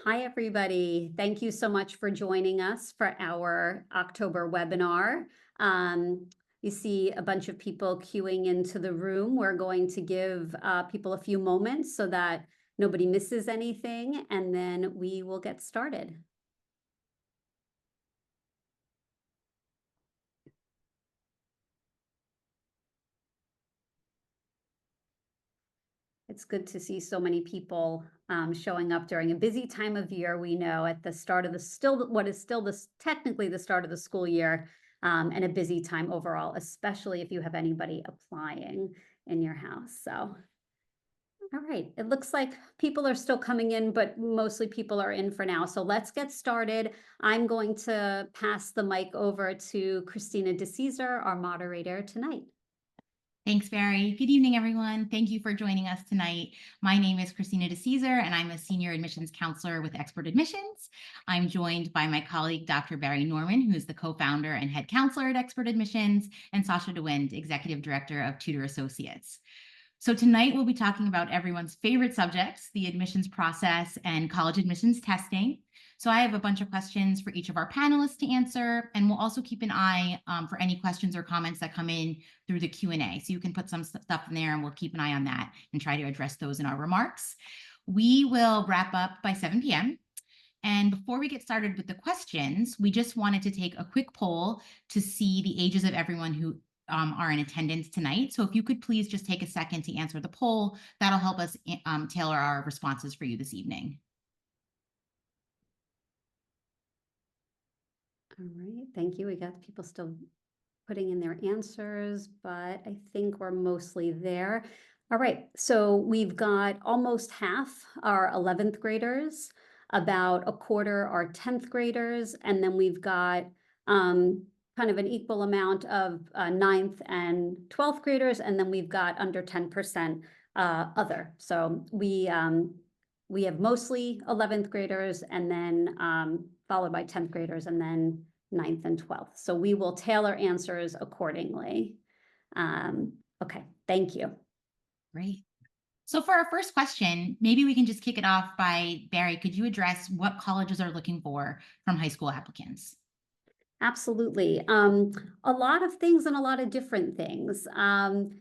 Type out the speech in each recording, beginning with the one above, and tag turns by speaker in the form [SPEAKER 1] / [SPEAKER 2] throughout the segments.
[SPEAKER 1] Hi, everybody. Thank you so much for joining us for our October webinar. You see a bunch of people queuing into the room. We're going to give people a few moments so that nobody misses anything, and then we will get started. It's good to see so many people showing up during a busy time of year. We know at the start of technically the start of the school year, and a busy time overall, especially if you have anybody applying in your house. So, all right, it looks like people are still coming in, but mostly people are in for now. So let's get started. I'm going to pass the mic over to Christina DeCesar, our moderator tonight.
[SPEAKER 2] Thanks, Bari. Good evening, everyone. Thank you for joining us tonight. My name is Christina DeCesar, and I'm a senior admissions counselor with Expert Admissions. I'm joined by my colleague, Dr. Bari Norman, who is the co-founder and head counselor at Expert Admissions, and Sasha DeWind, executive director of Tutor Associates. So tonight we'll be talking about everyone's favorite subjects, the admissions process and college admissions testing. So I have a bunch of questions for each of our panelists to answer, and we'll also keep an eye for any questions or comments that come in through the Q&A. So you can put some stuff in there and we'll keep an eye on that and try to address those in our remarks. We will wrap up by 7 p.m. And before we get started with the questions, we just wanted to take a quick poll to see the ages of everyone who are in attendance tonight. So if you could please just take a second to answer the poll, that'll help us tailor our responses for you this evening.
[SPEAKER 1] All right, thank you. We got people still putting in their answers, but I think we're mostly there. All right, so we've got almost half our 11th graders, about a quarter are 10th graders, and then we've got kind of an equal amount of 9th and 12th graders, and then we've got under 10% other. So we have mostly 11th graders, and then followed by 10th graders, and then 9th and 12th. So we will tailor answers accordingly. Okay, thank you.
[SPEAKER 2] Great. So for our first question, maybe we can just kick it off by, Bari, could you address what colleges are looking for from high school applicants?
[SPEAKER 1] Absolutely. A lot of things and a lot of different things.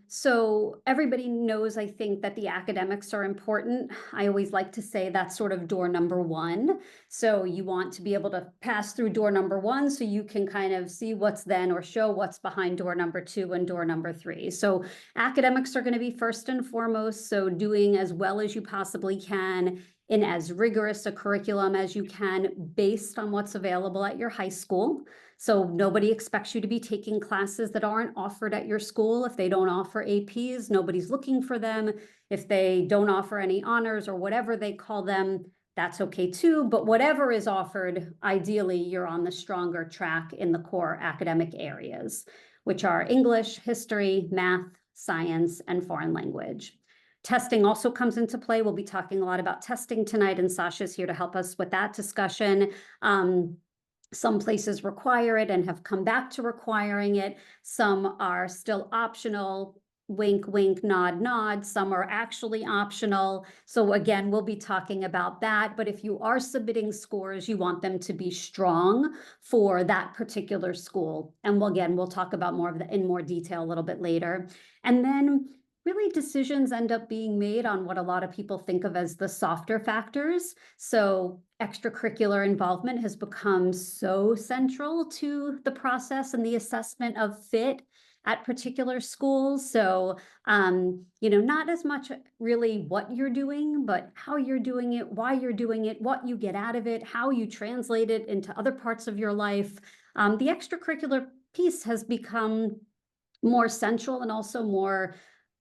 [SPEAKER 1] So everybody knows, I think, that the academics are important. I always like to say that's sort of door number one. So you want to be able to pass through door number one so you can kind of see what's then or show what's behind door number two and door number three. So academics are going to be first and foremost. So doing as well as you possibly can in as rigorous a curriculum as you can based on what's available at your high school. So nobody expects you to be taking classes that aren't offered at your school. If they don't offer APs, nobody's looking for them. If they don't offer any honors or whatever they call them, that's okay too. But whatever is offered, ideally, you're on the stronger track in the core academic areas, which are English, history, math, science, and foreign language. Testing also comes into play. We'll be talking a lot about testing tonight, and Sasha's here to help us with that discussion. Some places require it and have come back to requiring it. Some are still optional, wink, wink, nod, nod. Some are actually optional. So again, we'll be talking about that. But if you are submitting scores, you want them to be strong for that particular school. And we'll talk about more of that in more detail a little bit later. And then really decisions end up being made on what a lot of people think of as the softer factors. So extracurricular involvement has become so central to the process and the assessment of fit at particular schools. So, not as much really what you're doing, but how you're doing it, why you're doing it, what you get out of it, how you translate it into other parts of your life. The extracurricular piece has become more central and also more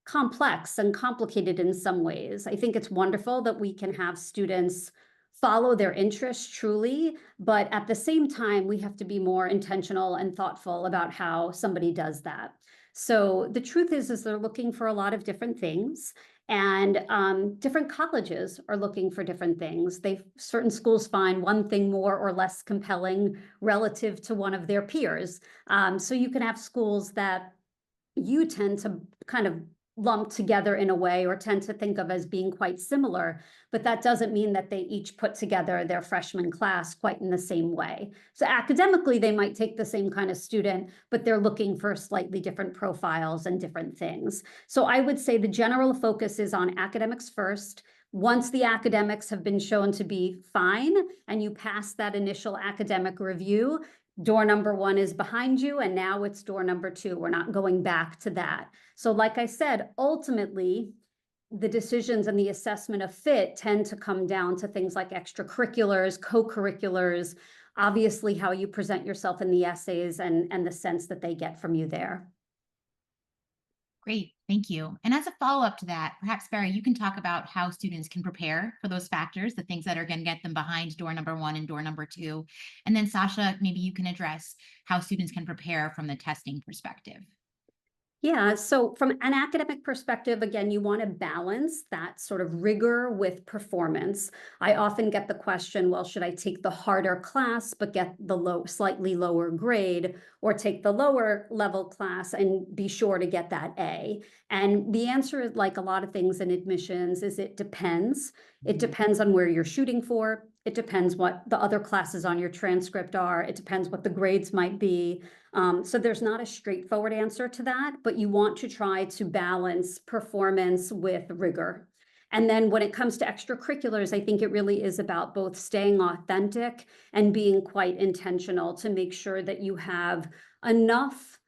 [SPEAKER 1] complex and complicated in some ways. I think it's wonderful that we can have students follow their interests truly, but at the same time, we have to be more intentional and thoughtful about how somebody does that. So the truth is they're looking for a lot of different things, and different colleges are looking for different things. Certain schools find one thing more or less compelling relative to one of their peers. So you can have schools that you tend to kind of lumped together in a way, or tend to think of as being quite similar, but that doesn't mean that they each put together their freshman class quite in the same way. So academically, they might take the same kind of student, but they're looking for slightly different profiles and different things. So I would say the general focus is on academics first. Once the academics have been shown to be fine and you pass that initial academic review, door number one is behind you, and now it's door number two. We're not going back to that. So like I said, ultimately, the decisions and the assessment of fit tend to come down to things like extracurriculars, co-curriculars, obviously how you present yourself in the essays, and the sense that they get from you there.
[SPEAKER 2] Great, thank you. And as a follow-up to that, perhaps Barry, you can talk about how students can prepare for those factors, the things that are going to get them behind door number one and door number two. And then Sasha, maybe you can address how students can prepare from the testing perspective.
[SPEAKER 1] Yeah, so from an academic perspective, again, you want to balance that sort of rigor with performance. I often get the question, well, should I take the harder class but get the slightly lower grade, or take the lower level class and be sure to get that A? And the answer is, like a lot of things in admissions, is it depends. It depends on where you're shooting for. It depends what the other classes on your transcript are. It depends what the grades might be. So there's not a straightforward answer to that, but you want to try to balance performance with rigor. And then when it comes to extracurriculars, I think it really is about both staying authentic and being quite intentional to make sure that you have enough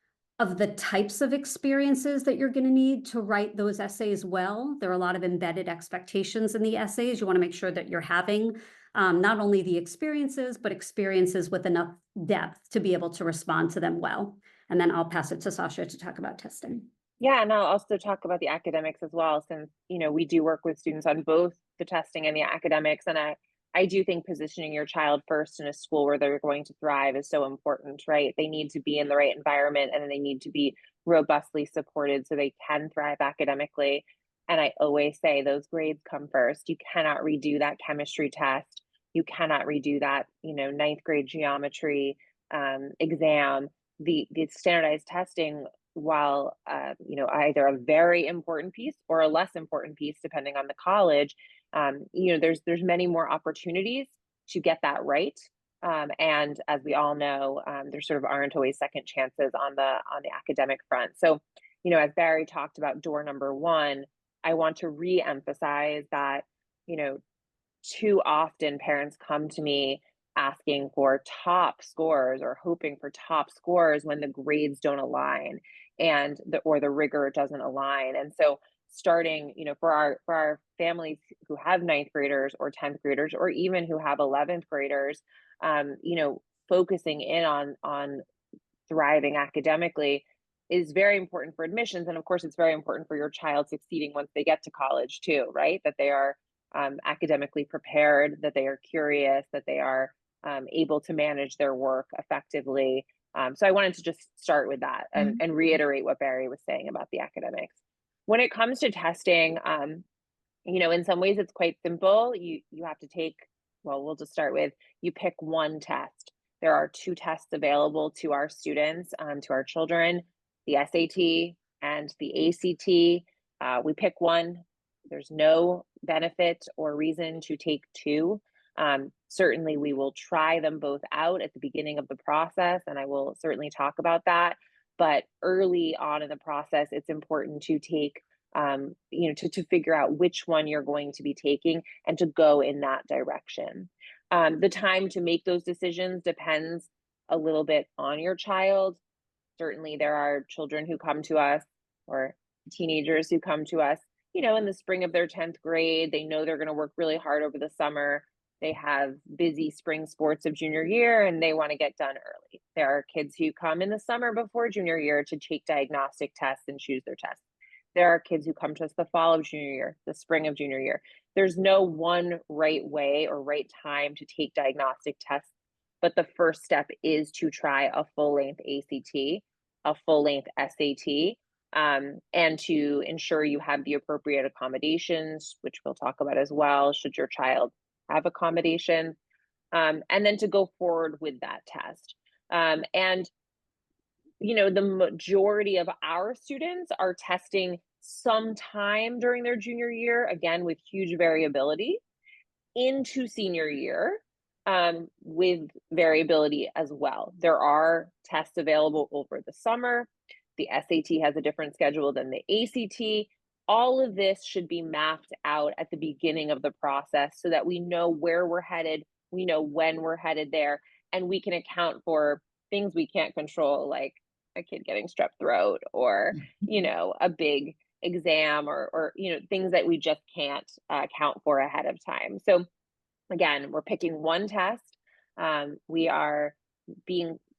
[SPEAKER 1] of the types of experiences that you're going to need to write those essays well. There are a lot of embedded expectations in the essays. You want to make sure that you're having not only the experiences, but experiences with enough depth to be able to respond to them well. And then I'll pass it to Sasha to talk about testing.
[SPEAKER 3] Yeah, and I'll also talk about the academics as well, since, we do work with students on both the testing and the academics. And I do think positioning your child first in a school where they're going to thrive is so important, right? They need to be in the right environment, and they need to be robustly supported so they can thrive academically. And I always say those grades come first. You cannot redo that chemistry test. You cannot redo that, ninth grade geometry exam. The standardized testing, while either a very important piece or a less important piece depending on the college, there's many more opportunities to get that right, and as we all know, there sort of aren't always second chances on the academic front. So as Barry talked about door number one, I want to re-emphasize that you know too often parents come to me asking for top scores or hoping for top scores when the grades don't align, and the rigor doesn't align. And so starting, for our families who have ninth graders or 10th graders, or even who have 11th graders, focusing in on thriving academically is very important for admissions. And of course, it's very important for your child succeeding once they get to college too, right? That they are academically prepared, that they are curious, that they are able to manage their work effectively. So I wanted to just start with that and reiterate what Barry was saying about the academics. When it comes to testing, in some ways it's quite simple. You have to take, well, we'll just start with, you pick one test. There are two tests available to our students, to our children, the SAT and the ACT. We pick one. There's no benefit or reason to take two. Certainly, we will try them both out at the beginning of the process, and I will certainly talk about that. But early on in the process, it's important to take, to figure out which one you're going to be taking and to go in that direction. The time to make those decisions depends a little bit on your child. Certainly, there are children who come to us, or teenagers who come to us, in the spring of their 10th grade. They know they're going to work really hard over the summer. They have busy spring sports of junior year, and they want to get done early. There are kids who come in the summer before junior year to take diagnostic tests and choose their tests. There are kids who come to us the fall of junior year, the spring of junior year. There's no one right way or right time to take diagnostic tests, but the first step is to try a full-length ACT, a full-length SAT, and to ensure you have the appropriate accommodations, which we'll talk about as well, should your child have accommodation, and then to go forward with that test. And the majority of our students are testing sometime during their junior year, again, with huge variability, into senior year with variability as well. There are tests available over the summer. The SAT has a different schedule than the ACT. All of this should be mapped out at the beginning of the process so that we know where we're headed, we know when we're headed there, and we can account for things we can't control, like a kid getting strep throat or, a big exam or things that we just can't account for ahead of time. So again, we're picking one test.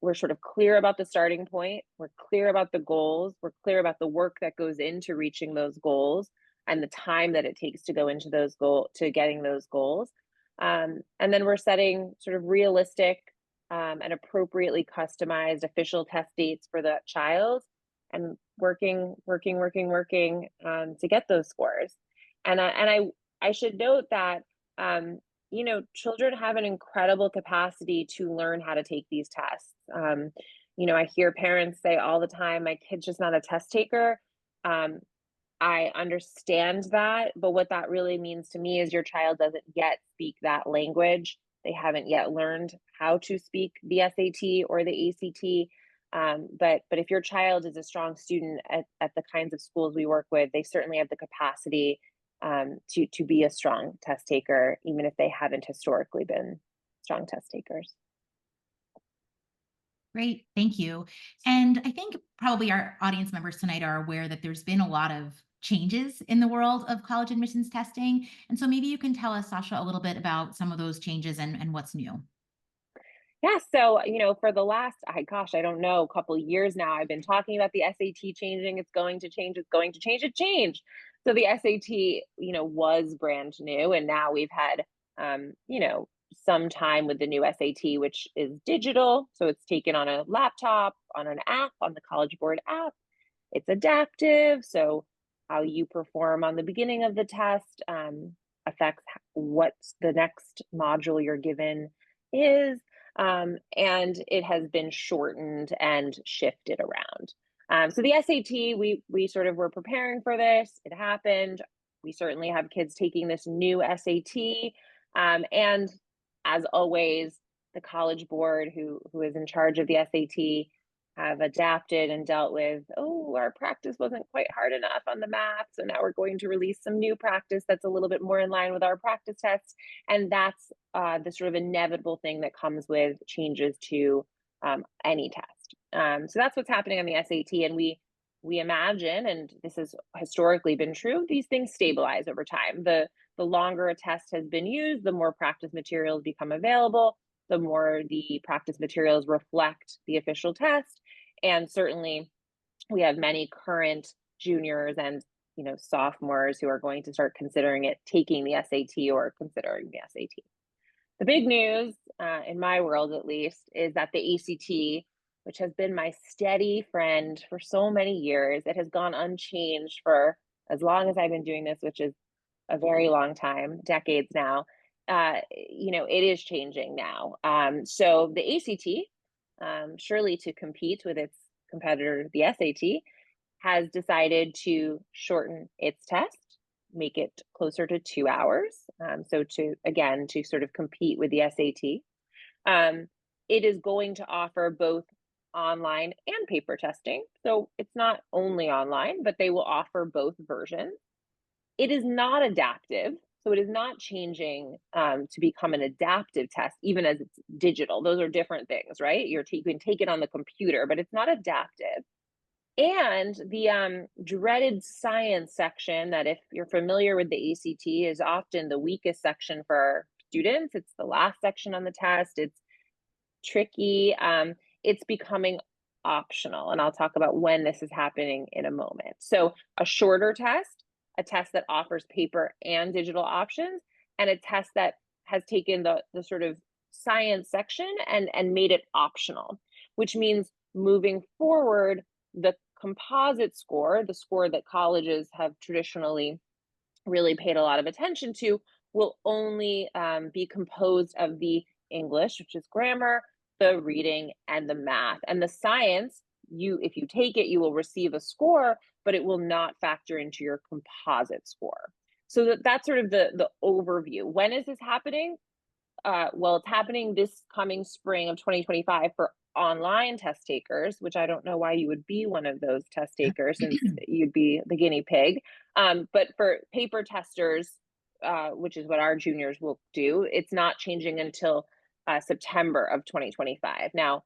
[SPEAKER 3] We're sort of clear about the starting point. We're clear about the goals. We're clear about the work that goes into reaching those goals and the time that it takes to go into to getting those goals. And then we're setting sort of realistic and appropriately customized official test dates for the child and working to get those scores. And I should note that children have an incredible capacity to learn how to take these tests. I hear parents say all the time, my kid's just not a test taker. I understand that, but what that really means to me is your child doesn't yet speak that language. They haven't yet learned how to speak the SAT or the ACT. But if your child is a strong student at the kinds of schools we work with, they certainly have the capacity to be a strong test taker, even if they haven't historically been strong test takers.
[SPEAKER 2] Great, thank you. And I think probably our audience members tonight are aware that there's been a lot of changes in the world of college admissions testing. And so maybe you can tell us, Sasha, a little bit about some of those changes and what's new.
[SPEAKER 3] Yeah, so for the last, I don't know, a couple of years now, I've been talking about the SAT changing. It's going to change. It's going to change. It changed. So the SAT, was brand new, and now we've had, some time with the new SAT, which is digital. So it's taken on a laptop, on an app, on the College Board app. It's adaptive. So how you perform on the beginning of the test affects what the next module you're given is. And it has been shortened and shifted around. So the SAT, we sort of were preparing for this. It happened. We certainly have kids taking this new SAT. And as always, the College Board, who is in charge of the SAT, have adapted and dealt with, our practice wasn't quite hard enough on the math. So now we're going to release some new practice that's a little bit more in line with our practice tests. And that's the sort of inevitable thing that comes with changes to any test. So that's what's happening on the SAT. And we imagine, and this has historically been true, these things stabilize over time. The longer a test has been used, the more practice materials become available, the more the practice materials reflect the official test. And certainly we have many current juniors and sophomores who are going to start considering taking the SAT or considering the SAT. The big news, in my world at least, is that the ACT, which has been my steady friend for so many years, it has gone unchanged for as long as I've been doing this, which is a very long time, decades now. It is changing now. So the ACT, surely to compete with its competitor, the SAT, has decided to shorten its test, make it closer to 2 hours. So to sort of compete with the SAT. It is going to offer both online and paper testing. So it's not only online, but they will offer both versions. It is not adaptive. So it is not changing to become an adaptive test, even as it's digital. Those are different things, right? You can take it on the computer, but it's not adaptive. And the dreaded science section, that if you're familiar with the ACT, is often the weakest section for students. It's the last section on the test. It's tricky. It's becoming optional. And I'll talk about when this is happening in a moment. So a shorter test, a test that offers paper and digital options, and a test that has taken the sort of science section and made it optional, which means moving forward, the composite score, the score that colleges have traditionally really paid a lot of attention to, will only be composed of the English, which is grammar, the reading, and the math. And the science, if you take it, you will receive a score, but it will not factor into your composite score. So that's sort of the overview. When is this happening? Well, it's happening this coming spring of 2025 for online test takers, which I don't know why you would be one of those test takers since you'd be the guinea pig. But for paper testers, which is what our juniors will do, it's not changing until September of 2025. Now,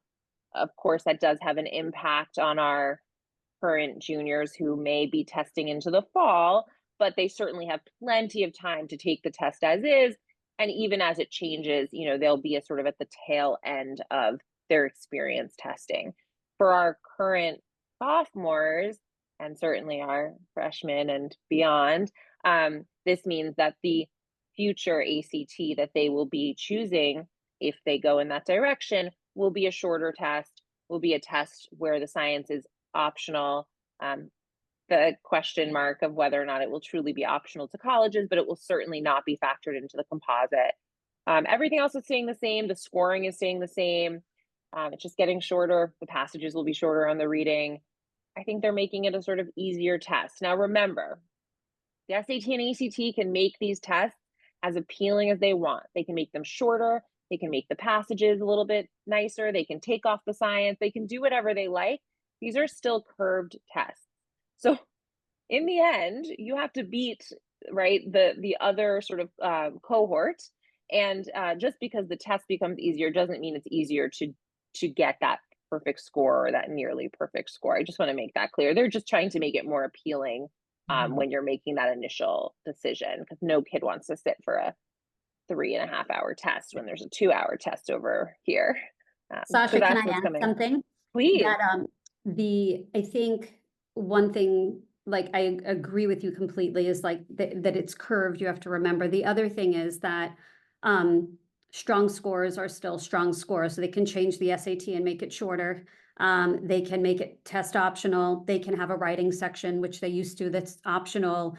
[SPEAKER 3] of course, that does have an impact on our current juniors who may be testing into the fall, but they certainly have plenty of time to take the test as is. And even as it changes, they'll be a sort of at the tail end of their experience testing. For our current sophomores, and certainly our freshmen and beyond, this means that the future ACT that they will be choosing, if they go in that direction, will be a shorter test, will be a test where the science is optional. The question mark of whether or not it will truly be optional to colleges, but it will certainly not be factored into the composite. Everything else is staying the same. The scoring is staying the same. It's just getting shorter. The passages will be shorter on the reading. I think they're making it a sort of easier test. Now, remember, the SAT and ACT can make these tests as appealing as they want. They can make them shorter. They can make the passages a little bit nicer. They can take off the science. They can do whatever they like. These are still curved tests. So in the end, you have to beat, right, the other sort of cohort. And just because the test becomes easier doesn't mean it's easier to get that perfect score or that nearly perfect score. I just want to make that clear. They're just trying to make it more appealing when you're making that initial decision, because no kid wants to sit for a 3.5-hour test when there's a 2-hour test over here.
[SPEAKER 1] Sasha, can I add
[SPEAKER 3] coming.
[SPEAKER 1] something?
[SPEAKER 3] Please.
[SPEAKER 1] That I think one thing, like, I agree with you completely, is like that it's curved. You have to remember. The other thing is that strong scores are still strong scores. So they can change the SAT and make it shorter. They can make it test optional. They can have a writing section, which they used to, that's optional.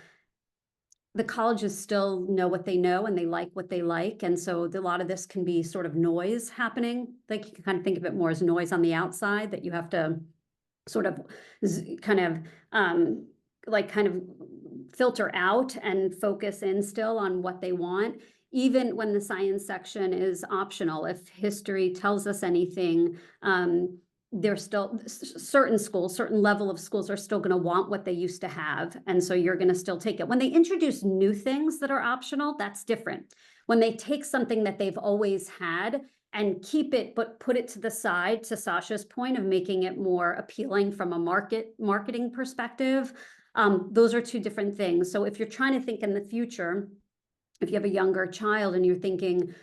[SPEAKER 1] The colleges still know what they know and they like what they like. And so a lot of this can be sort of noise happening. Like, you can kind of think of it more as noise on the outside that you have to sort of kind of filter out and focus in still on what they want. Even when the science section is optional, if history tells us anything, there's still certain level of schools are still going to want what they used to have. And so you're going to still take it. When they introduce new things that are optional, that's different. When they take something that they've always had and keep it, but put it to the side, to Sasha's point of making it more appealing from a marketing perspective, those are two different things. So if you're trying to think in the future, if you have a younger child and you're thinking,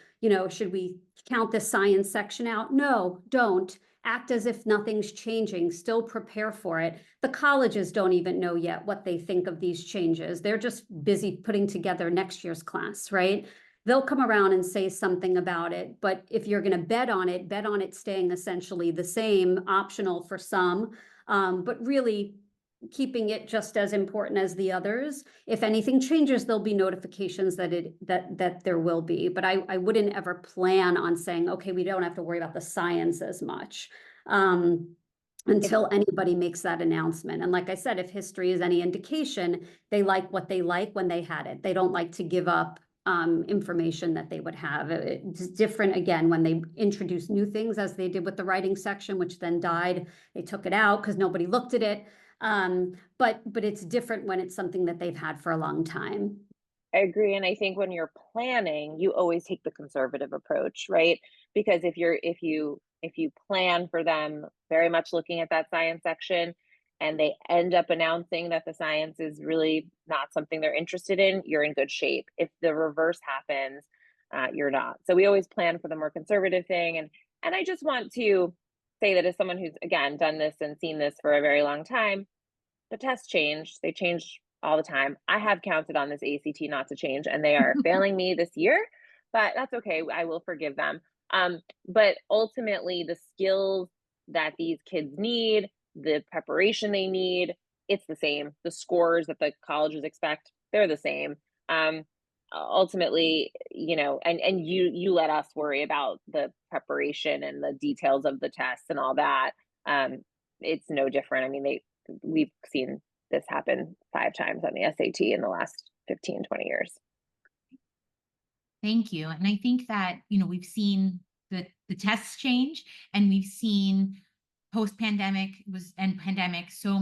[SPEAKER 1] should we count the science section out? No, don't. Act as if nothing's changing, still prepare for it. The colleges don't even know yet what they think of these changes. They're just busy putting together next year's class, right? They'll come around and say something about it, but if you're going to bet on it staying essentially the same, optional for some, but really keeping it just as important as the others. If anything changes, there'll be notifications that there will be, but I wouldn't ever plan on saying, okay, we don't have to worry about the science as much until anybody makes that announcement. And like I said, if history is any indication, they like what they like when they had it. They don't like to give up information that they would have. It's different again when they introduce new things, as they did with the writing section, which then died. They took it out because nobody looked at it. But it's different when it's something that they've had for a long time.
[SPEAKER 3] I agree. And I think when you're planning, you always take the conservative approach, right? Because if you plan for them very much looking at that science section and they end up announcing that the science is really not something they're interested in, you're in good shape. If the reverse happens, you're not. So we always plan for the more conservative thing. And I just want to say that as someone who's, again, done this and seen this for a very long time, the tests change. They change all the time. I have counted on this ACT not to change, and they are failing me this year, but that's okay. I will forgive them. But ultimately, the skills that these kids need, the preparation they need, it's the same. The scores that the colleges expect, they're the same. Ultimately, and you let us worry about the preparation and the details of the tests and all that. it's no different. I mean, we've seen this happen 5 times on the SAT in the last 15, 20 years.
[SPEAKER 2] Thank you. And I think that, we've seen the tests change, and we've seen post-pandemic and pandemic so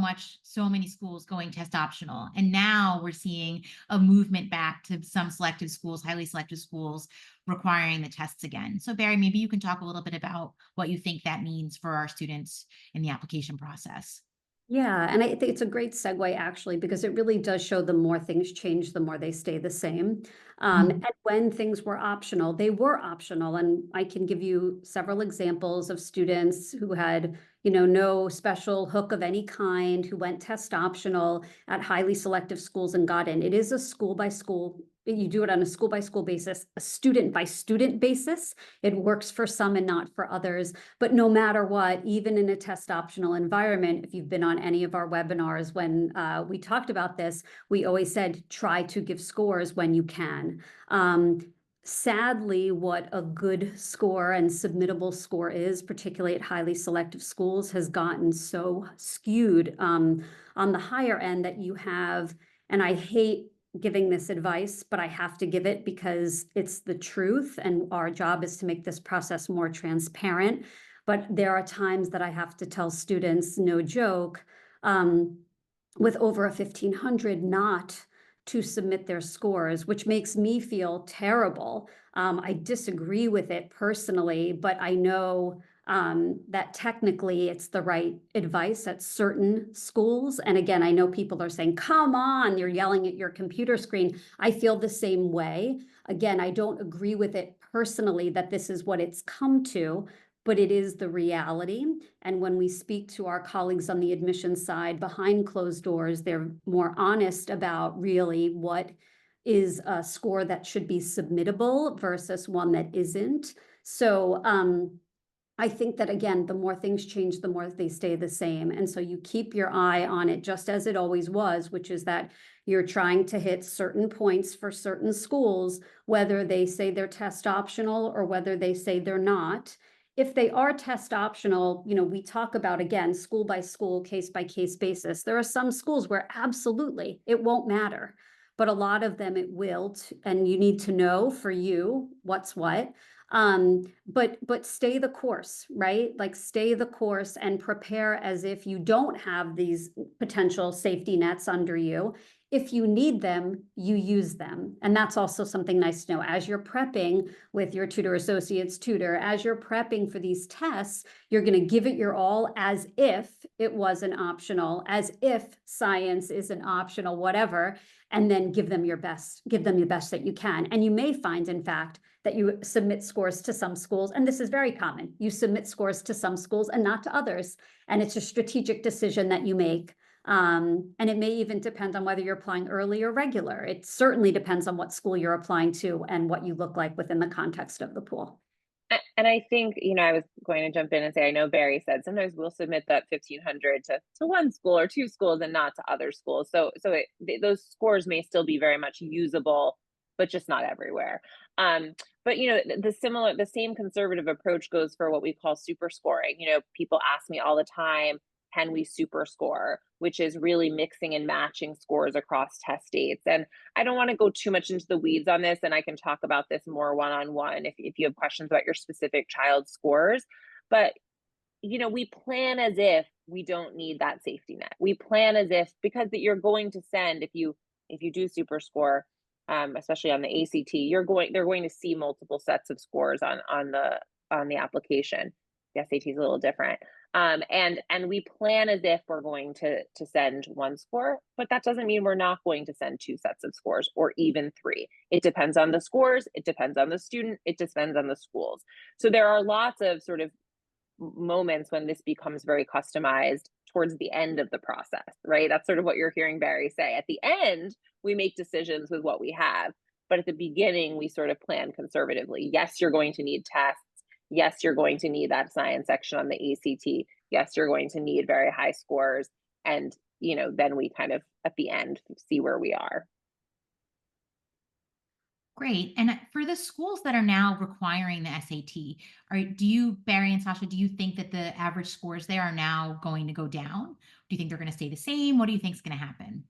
[SPEAKER 2] many schools going test optional. And now we're seeing a movement back to some selective schools, highly selective schools, requiring the tests again. So Barry, maybe you can talk a little bit about what you think that means for our students in the application process.
[SPEAKER 1] Yeah, and I think it's a great segue actually, because it really does show the more things change, the more they stay the same. And when things were optional, they were optional. And I can give you several examples of students who had, no special hook of any kind, who went test optional at highly selective schools and got in. It is a school by school. You do it on a school by school basis, a student by student basis. It works for some and not for others. But no matter what, even in a test optional environment, if you've been on any of our webinars when we talked about this, we always said, try to give scores when you can. Sadly, what a good score and submittable score is, particularly at highly selective schools, has gotten so skewed on the higher end that you have, and I hate giving this advice, but I have to give it because it's the truth, and our job is to make this process more transparent. But there are times that I have to tell students, no joke, with over a 1,500 not to submit their scores, which makes me feel terrible. I disagree with it personally, but I know that technically it's the right advice at certain schools. And again, I know people are saying, come on, you're yelling at your computer screen. I feel the same way. Again, I don't agree with it personally that this is what it's come to, but it is the reality. And when we speak to our colleagues on the admissions side behind closed doors, they're more honest about really what is a score that should be submittable versus one that isn't. So I think that, again, the more things change, the more they stay the same. And so you keep your eye on it just as it always was, which is that you're trying to hit certain points for certain schools, whether they say they're test optional or whether they say they're not. If they are test optional, we talk about, again, school by school, case by case basis. There are some schools where absolutely it won't matter, but a lot of them it will, and you need to know for you what's what. But stay the course, right? Like stay the course and prepare as if you don't have these potential safety nets under you. If you need them, you use them. And that's also something nice to know as you're prepping with your tutor associate's tutor, as you're prepping for these tests, you're going to give it your all as if it was an optional, as if science is an optional, whatever, and then give them your best, give them the best that you can. And you may find, in fact, that you submit scores to some schools, and this is very common. You submit scores to some schools and not to others, and it's a strategic decision that you make. And it may even depend on whether you're applying early or regular. It certainly depends on what school you're applying to and what you look like within the context of the pool.
[SPEAKER 3] And I think, I was going to jump in and say, I know Barry said sometimes we'll submit that 1,500 to one school or two schools and not to other schools. So those scores may still be very much usable, but just not everywhere. But the same conservative approach goes for what we call super scoring. People ask me all the time, can we super score, which is really mixing and matching scores across test dates. And I don't want to go too much into the weeds on this, and I can talk about this more one-on-one if you have questions about your specific child's scores. But we plan as if we don't need that safety net. We plan as if, because that you're going to send, if you do super score, especially on the ACT, they're going to see multiple sets of scores on the application. The SAT is a little different. And we plan as if we're going to send one score, but that doesn't mean we're not going to send two sets of scores or even three. It depends on the scores, it depends on the student, it depends on the schools. So there are lots of sort of moments when this becomes very customized towards the end of the process, right? That's sort of what you're hearing Barry say. At the end, we make decisions with what we have, but at the beginning, we sort of plan conservatively. Yes, you're going to need tests. Yes, you're going to need that science section on the ACT. Yes, you're going to need very high scores. And, then we kind of, at the end, see where we are.
[SPEAKER 2] Great. And for the schools that are now requiring the SAT, do you, Barry and Sasha, do you think that the average scores there are now going to go down? Do you think they're going to stay the same? What do you think is going to happen?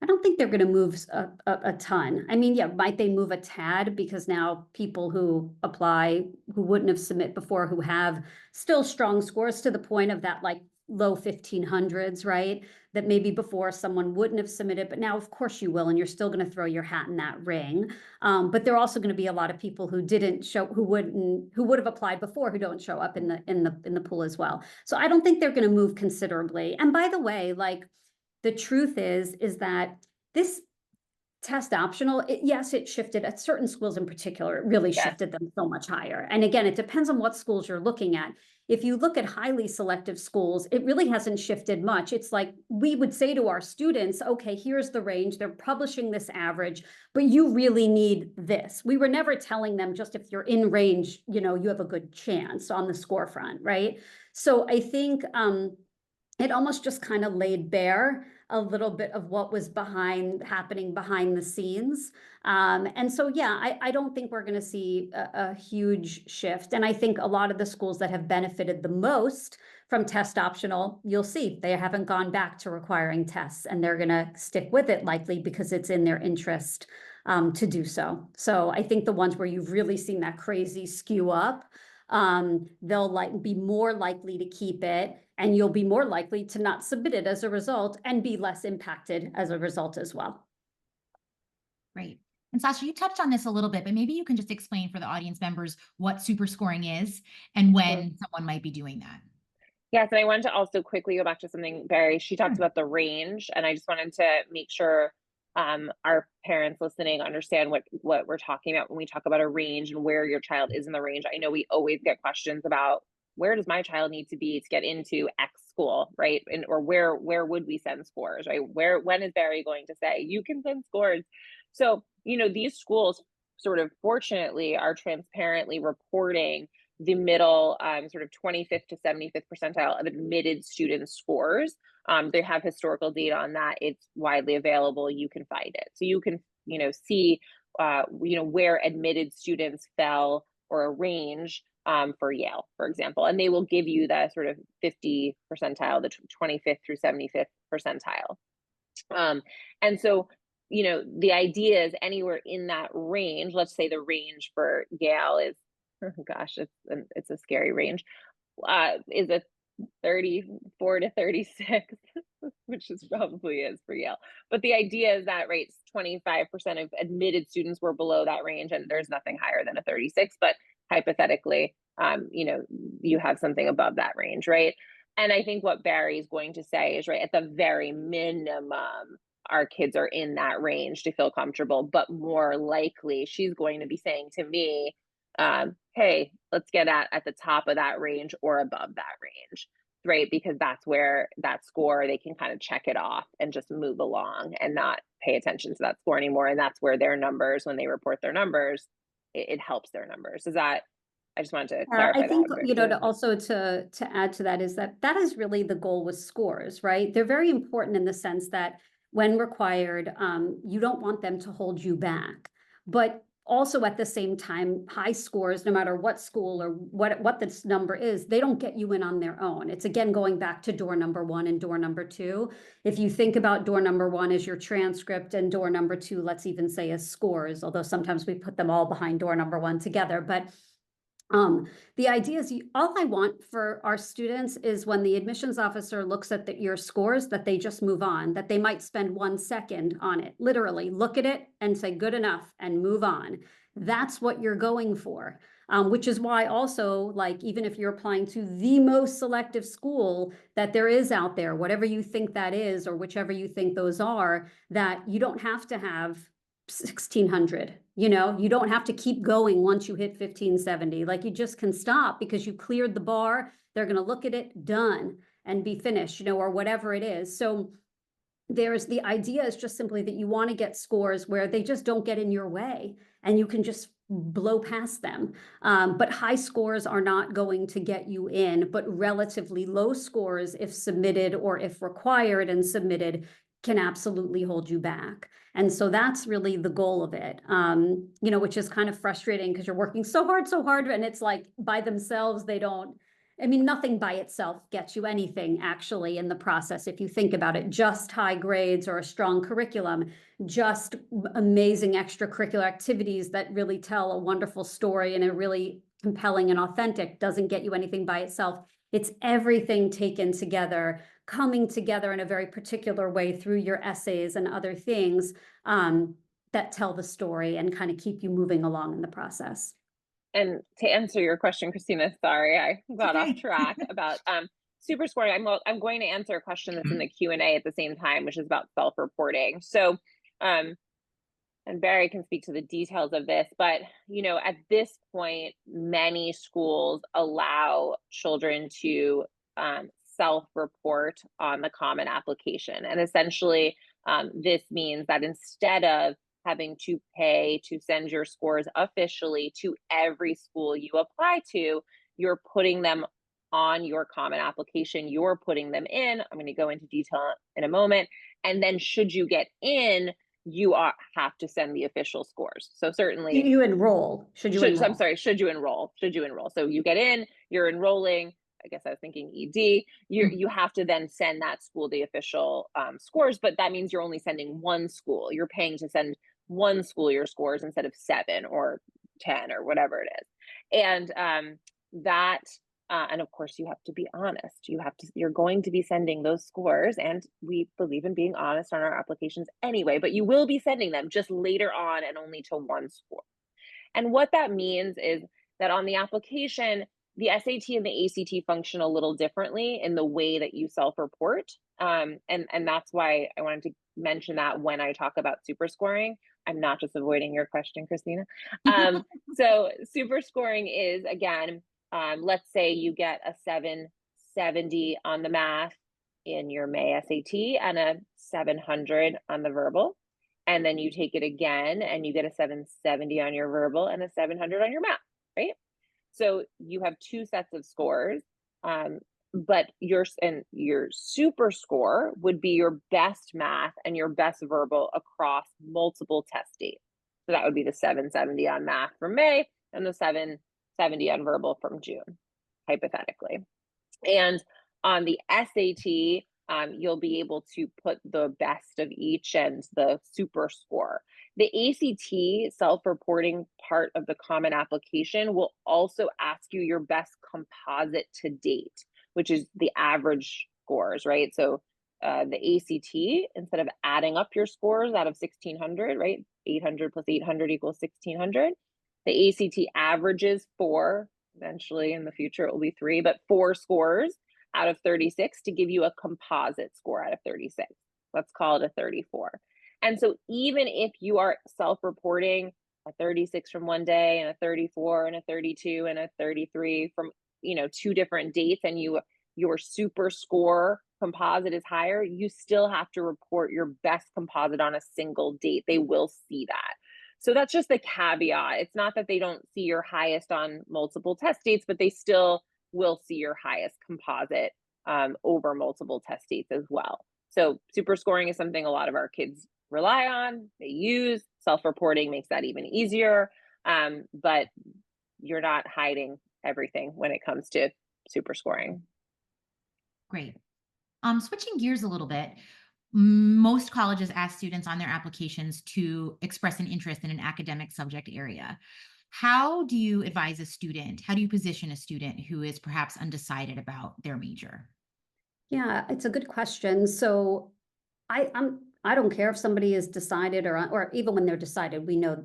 [SPEAKER 1] I don't think they're going to move a ton. I mean, yeah, might they move a tad because now people who apply who wouldn't have submit before who have still strong scores to the point of that like low 1500s, right? That maybe before someone wouldn't have submitted, but now of course you will, and you're still going to throw your hat in that ring. But there are also going to be a lot of people who didn't show, who would have applied before, who don't show up in the pool as well. So I don't think they're going to move considerably. And by the way, like, the truth is that this test optional, yes, it shifted at certain schools in particular, it really
[SPEAKER 3] Yes.
[SPEAKER 1] shifted them so much higher. And again, it depends on what schools you're looking at. If you look at highly selective schools, it really hasn't shifted much. It's like we would say to our students, okay, here's the range, they're publishing this average, but you really need this. We were never telling them just if you're in range, you know, you have a good chance on the score front, right? So I think it almost just kind of laid bare a little bit of what was happening behind the scenes. And so, yeah, I don't think we're going to see a huge shift. And I think a lot of the schools that have benefited the most from test optional, you'll see they haven't gone back to requiring tests, and they're going to stick with it likely because it's in their interest to do so. So I think the ones where you've really seen that crazy skew up, they'll be more likely to keep it, and you'll be more likely to not submit it as a result and be less impacted as a result as well.
[SPEAKER 2] Great. And Sasha, you touched on this a little bit, but maybe you can just explain for the audience members what super scoring is and when someone might be doing that.
[SPEAKER 3] Yes, and I wanted to also quickly go back to something Barry, she talked
[SPEAKER 2] Sure.
[SPEAKER 3] about the range, and I just wanted to make sure our parents listening understand what we're talking about when we talk about a range and where your child is in the range. I know we always get questions about where does my child need to be to get into X school, right? And or where would we send scores, right? When is Barry going to say you can send scores? So, you know, these schools sort of fortunately are transparently reporting the middle sort of 25th to 75th percentile of admitted student scores. They have historical data on that. It's widely available. You can find it. So you can, you know, see, where admitted students fell or a range for Yale, for example. And they will give you the sort of 50 percentile, the 25th through 75th percentile. And so, you know, the idea is anywhere in that range, let's say the range for Yale is, oh gosh, it's a scary range, is a 34 to 36, which is probably is for Yale. But the idea is that, right, 25% of admitted students were below that range, and there's nothing higher than a 36, but hypothetically, you know, you have something above that range, right? And I think what Barry's going to say is, right, at the very minimum, our kids are in that range to feel comfortable, but more likely she's going to be saying to me, hey, let's get at the top of that range or above that range, right? Because that's where that score, they can kind of check it off and just move along and not pay attention to that score anymore. And that's where their numbers, when they report their numbers, it helps their numbers. Is that, I just wanted to clarify
[SPEAKER 1] I think,
[SPEAKER 3] that.
[SPEAKER 1] you know, to add to that is that is really the goal with scores, right? They're very important in the sense that when required, you don't want them to hold you back. But also at the same time, high scores, no matter what school or what this number is, they don't get you in on their own. It's again going back to door number one and door number two. If you think about door number one as your transcript and door number two, let's even say as scores, although sometimes we put them all behind door number one together. But the idea is all I want for our students is when the admissions officer looks at your scores, that they just move on, that they might spend 1 second on it, literally look at it and say, good enough, and move on. That's what you're going for, which is why also, like, even if you're applying to the most selective school that there is out there, whatever you think that is, or whichever you think those are, that you don't have to have 1600, you know, you don't have to keep going once you hit 1570. Like, you just can stop because you cleared the bar. They're going to look at it, done, and be finished, you know, or whatever it is. So there's the idea is just simply that you want to get scores where they just don't get in your way and you can just blow past them. But high scores are not going to get you in, but relatively low scores, if submitted or if required and submitted, can absolutely hold you back. And so that's really the goal of it, you know, which is kind of frustrating because you're working so hard, and it's like by themselves, they don't, I mean, nothing by itself gets you anything actually in the process. If you think about it, just high grades or a strong curriculum, just amazing extracurricular activities that really tell a wonderful story and a really compelling and authentic doesn't get you anything by itself. It's everything taken together, coming together in a very particular way through your essays and other things that tell the story and kind of keep you moving along in the process.
[SPEAKER 3] And to answer your question, Christina, sorry, I
[SPEAKER 2] It's
[SPEAKER 3] got off
[SPEAKER 2] okay.
[SPEAKER 3] track about super scoring. I'm going to answer a question that's in the Q&A at the same time, which is about self-reporting. So, and Barry can speak to the details of this, but you know, at this point, many schools allow children to self-report on the Common Application, and essentially, this means that instead of having to pay to send your scores officially to every school you apply to, you're putting them on your Common Application, you're putting them in. I'm going to go into detail in a moment. And then should you get in, you have to send the official scores. So certainly
[SPEAKER 1] You enroll, should you enroll?
[SPEAKER 3] I'm sorry, should you enroll? So you get in, you're enrolling. I guess I was thinking ED. You have to then send that school the official scores, but that means you're only sending one school. You're paying to send one school your scores instead of 7 or 10 or whatever it is. And and of course you have to be honest. You're going to be sending those scores, and we believe in being honest on our applications anyway, but you will be sending them just later on and only to one school. And what that means is that on the application, the SAT and the ACT function a little differently in the way that you self-report. And that's why I wanted to mention that when I talk about super scoring. I'm not just avoiding your question, Christina. So super scoring is, again, let's say you get a 770 on the math in your May SAT and a 700 on the verbal. And then you take it again and you get a 770 on your verbal and a 700 on your math, right? So you have 2 sets of scores, but your super score would be your best math and your best verbal across multiple test dates. So that would be the 770 on math from May and the 770 on verbal from June, hypothetically. And on the SAT, you'll be able to put the best of each and the super score. The ACT self-reporting part of the Common Application will also ask you your best composite to date, which is the average scores, right? So the ACT, instead of adding up your scores out of 1600, right? 800 plus 800 equals 1600. The ACT averages 4, eventually in the future it will be 3, but 4 scores out of 36 to give you a composite score out of 36. Let's call it a 34. And so even if you are self-reporting a 36 from one day and a 34 and a 32 and a 33 from 2 different dates, and your super score composite is higher, you still have to report your best composite on a single date. They will see that. So that's just the caveat. It's not that they don't see your highest on multiple test dates, but they still will see your highest composite over multiple test dates as well. So super scoring is something a lot of our kids rely on, they use. Self-reporting makes that even easier, but you're not hiding everything when it comes to super scoring.
[SPEAKER 2] Great. Switching gears a little bit, most colleges ask students on their applications to express an interest in an academic subject area. How do you advise a student? How do you position a student who is perhaps undecided about their major?
[SPEAKER 1] Yeah, it's a good question. So I don't care if somebody is decided or even when they're decided, we know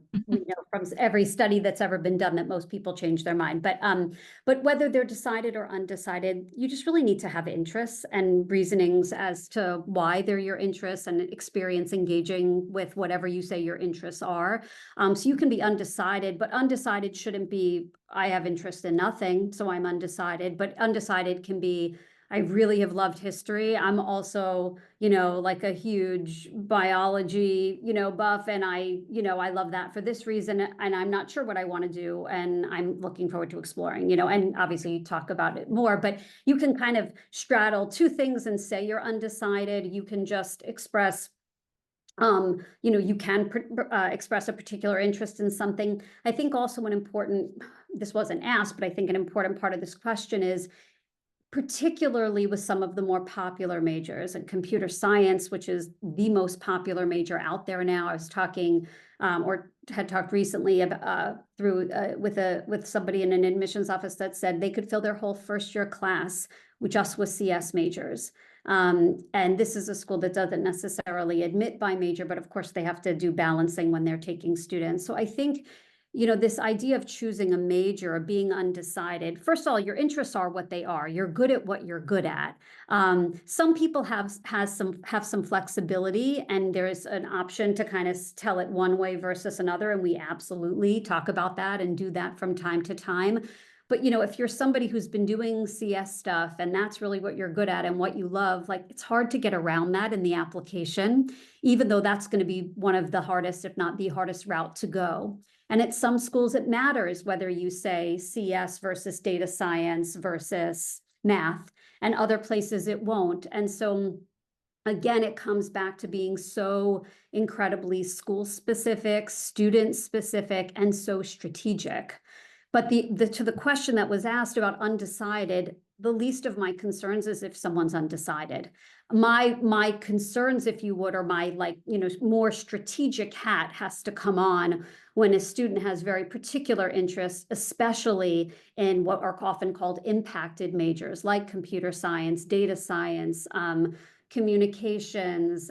[SPEAKER 1] from every study that's ever been done that most people change their mind. But whether they're decided or undecided, you just really need to have interests and reasonings as to why they're your interests and experience engaging with whatever you say your interests are. So you can be undecided, but undecided shouldn't be, I have interest in nothing, so I'm undecided. But undecided can be, I really have loved history. I'm also, like a huge biology, buff, and I love that for this reason, and I'm not sure what I want to do, and I'm looking forward to exploring, and obviously you talk about it more, but you can kind of straddle two things and say you're undecided. You can just express you can express a particular interest in something. I think also this wasn't asked, but I think an important part of this question is, particularly with some of the more popular majors and computer science, which is the most popular major out there now. I was talking or had talked recently about, with somebody in an admissions office that said they could fill their whole first year class just with CS majors. And this is a school that doesn't necessarily admit by major, but of course they have to do balancing when they're taking students. So I think, this idea of choosing a major or being undecided, first of all, your interests are what they are. You're good at what you're good at. Some people have some flexibility, and there's an option to kind of tell it one way versus another. And we absolutely talk about that and do that from time to time. But, if you're somebody who's been doing CS stuff and that's really what you're good at and what you love, like, it's hard to get around that in the application, even though that's going to be one of the hardest, if not the hardest route to go. And at some schools, it matters whether you say CS versus data science versus math, and other places it won't. And so, again, it comes back to being so incredibly school specific, student specific, and so strategic. But to the question that was asked about undecided, the least of my concerns is if someone's undecided. My concerns, if you would, or my more strategic hat has to come on when a student has very particular interests, especially in what are often called impacted majors, like computer science, data science, communications,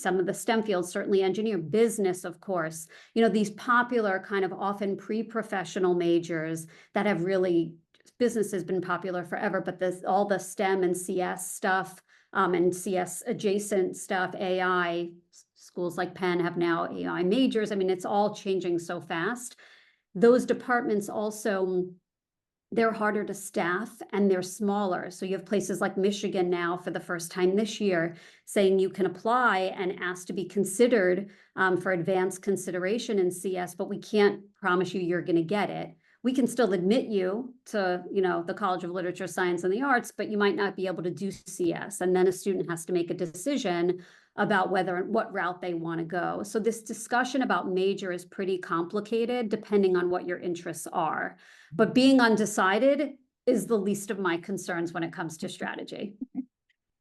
[SPEAKER 1] some of the STEM fields, certainly engineer, business, of course, these popular kind of often pre-professional majors that have really, business has been popular forever, but all the STEM and CS stuff, and CS adjacent stuff, AI, schools like Penn have now AI majors. I mean, it's all changing so fast. Those departments also, they're harder to staff and they're smaller. So you have places like Michigan now for the first time this year saying you can apply and ask to be considered for advanced consideration in CS, but we can't promise you you're going to get it. We can still admit you to, the College of Literature, Science, and the Arts, but you might not be able to do CS. And then a student has to make a decision about what route they want to go. So this discussion about major is pretty complicated depending on what your interests are. But being undecided is the least of my concerns when it comes to strategy.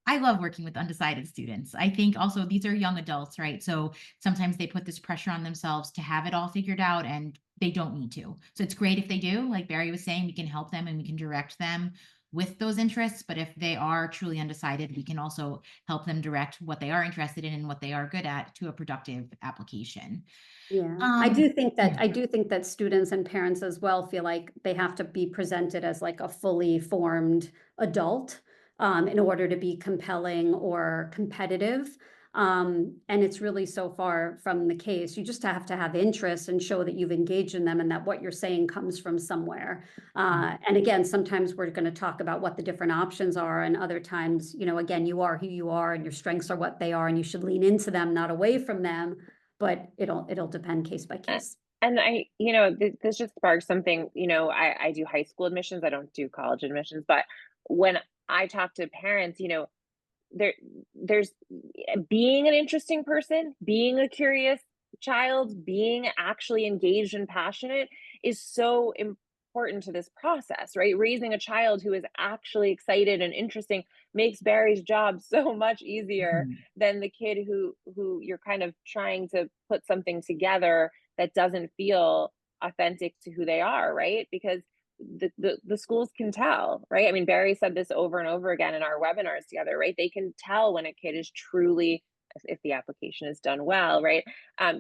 [SPEAKER 2] I love working with undecided students. I think also these are young adults, right? So sometimes they put this pressure on themselves to have it all figured out, and they don't need to. So it's great if they do. Like Bari was saying, we can help them and we can direct them with those interests. But if they are truly undecided, we can also help them direct what they are interested in and what they are good at to a productive application.
[SPEAKER 1] Yeah, I do think
[SPEAKER 2] Yeah.
[SPEAKER 1] that students and parents as well feel like they have to be presented as like a fully formed adult in order to be compelling or competitive. And it's really so far from the case. You just have to have interest and show that you've engaged in them and that what you're saying comes from somewhere. And again, sometimes we're going to talk about what the different options are, and other times, again, you are who you are and your strengths are what they are, and you should lean into them, not away from them. But it'll depend case by case.
[SPEAKER 3] And this just sparks something, I do high school admissions. I don't do college admissions, but when I talk to parents, there's being an interesting person, being a curious child, being actually engaged and passionate is so important to this process, right? Raising a child who is actually excited and interesting makes Barry's job so much easier
[SPEAKER 2] Mhm.
[SPEAKER 3] than the kid who you're kind of trying to put something together that doesn't feel authentic to who they are, right? Because the schools can tell, right? I mean, Barry said this over and over again in our webinars together, right? They can tell when a kid is truly, if the application is done well, right?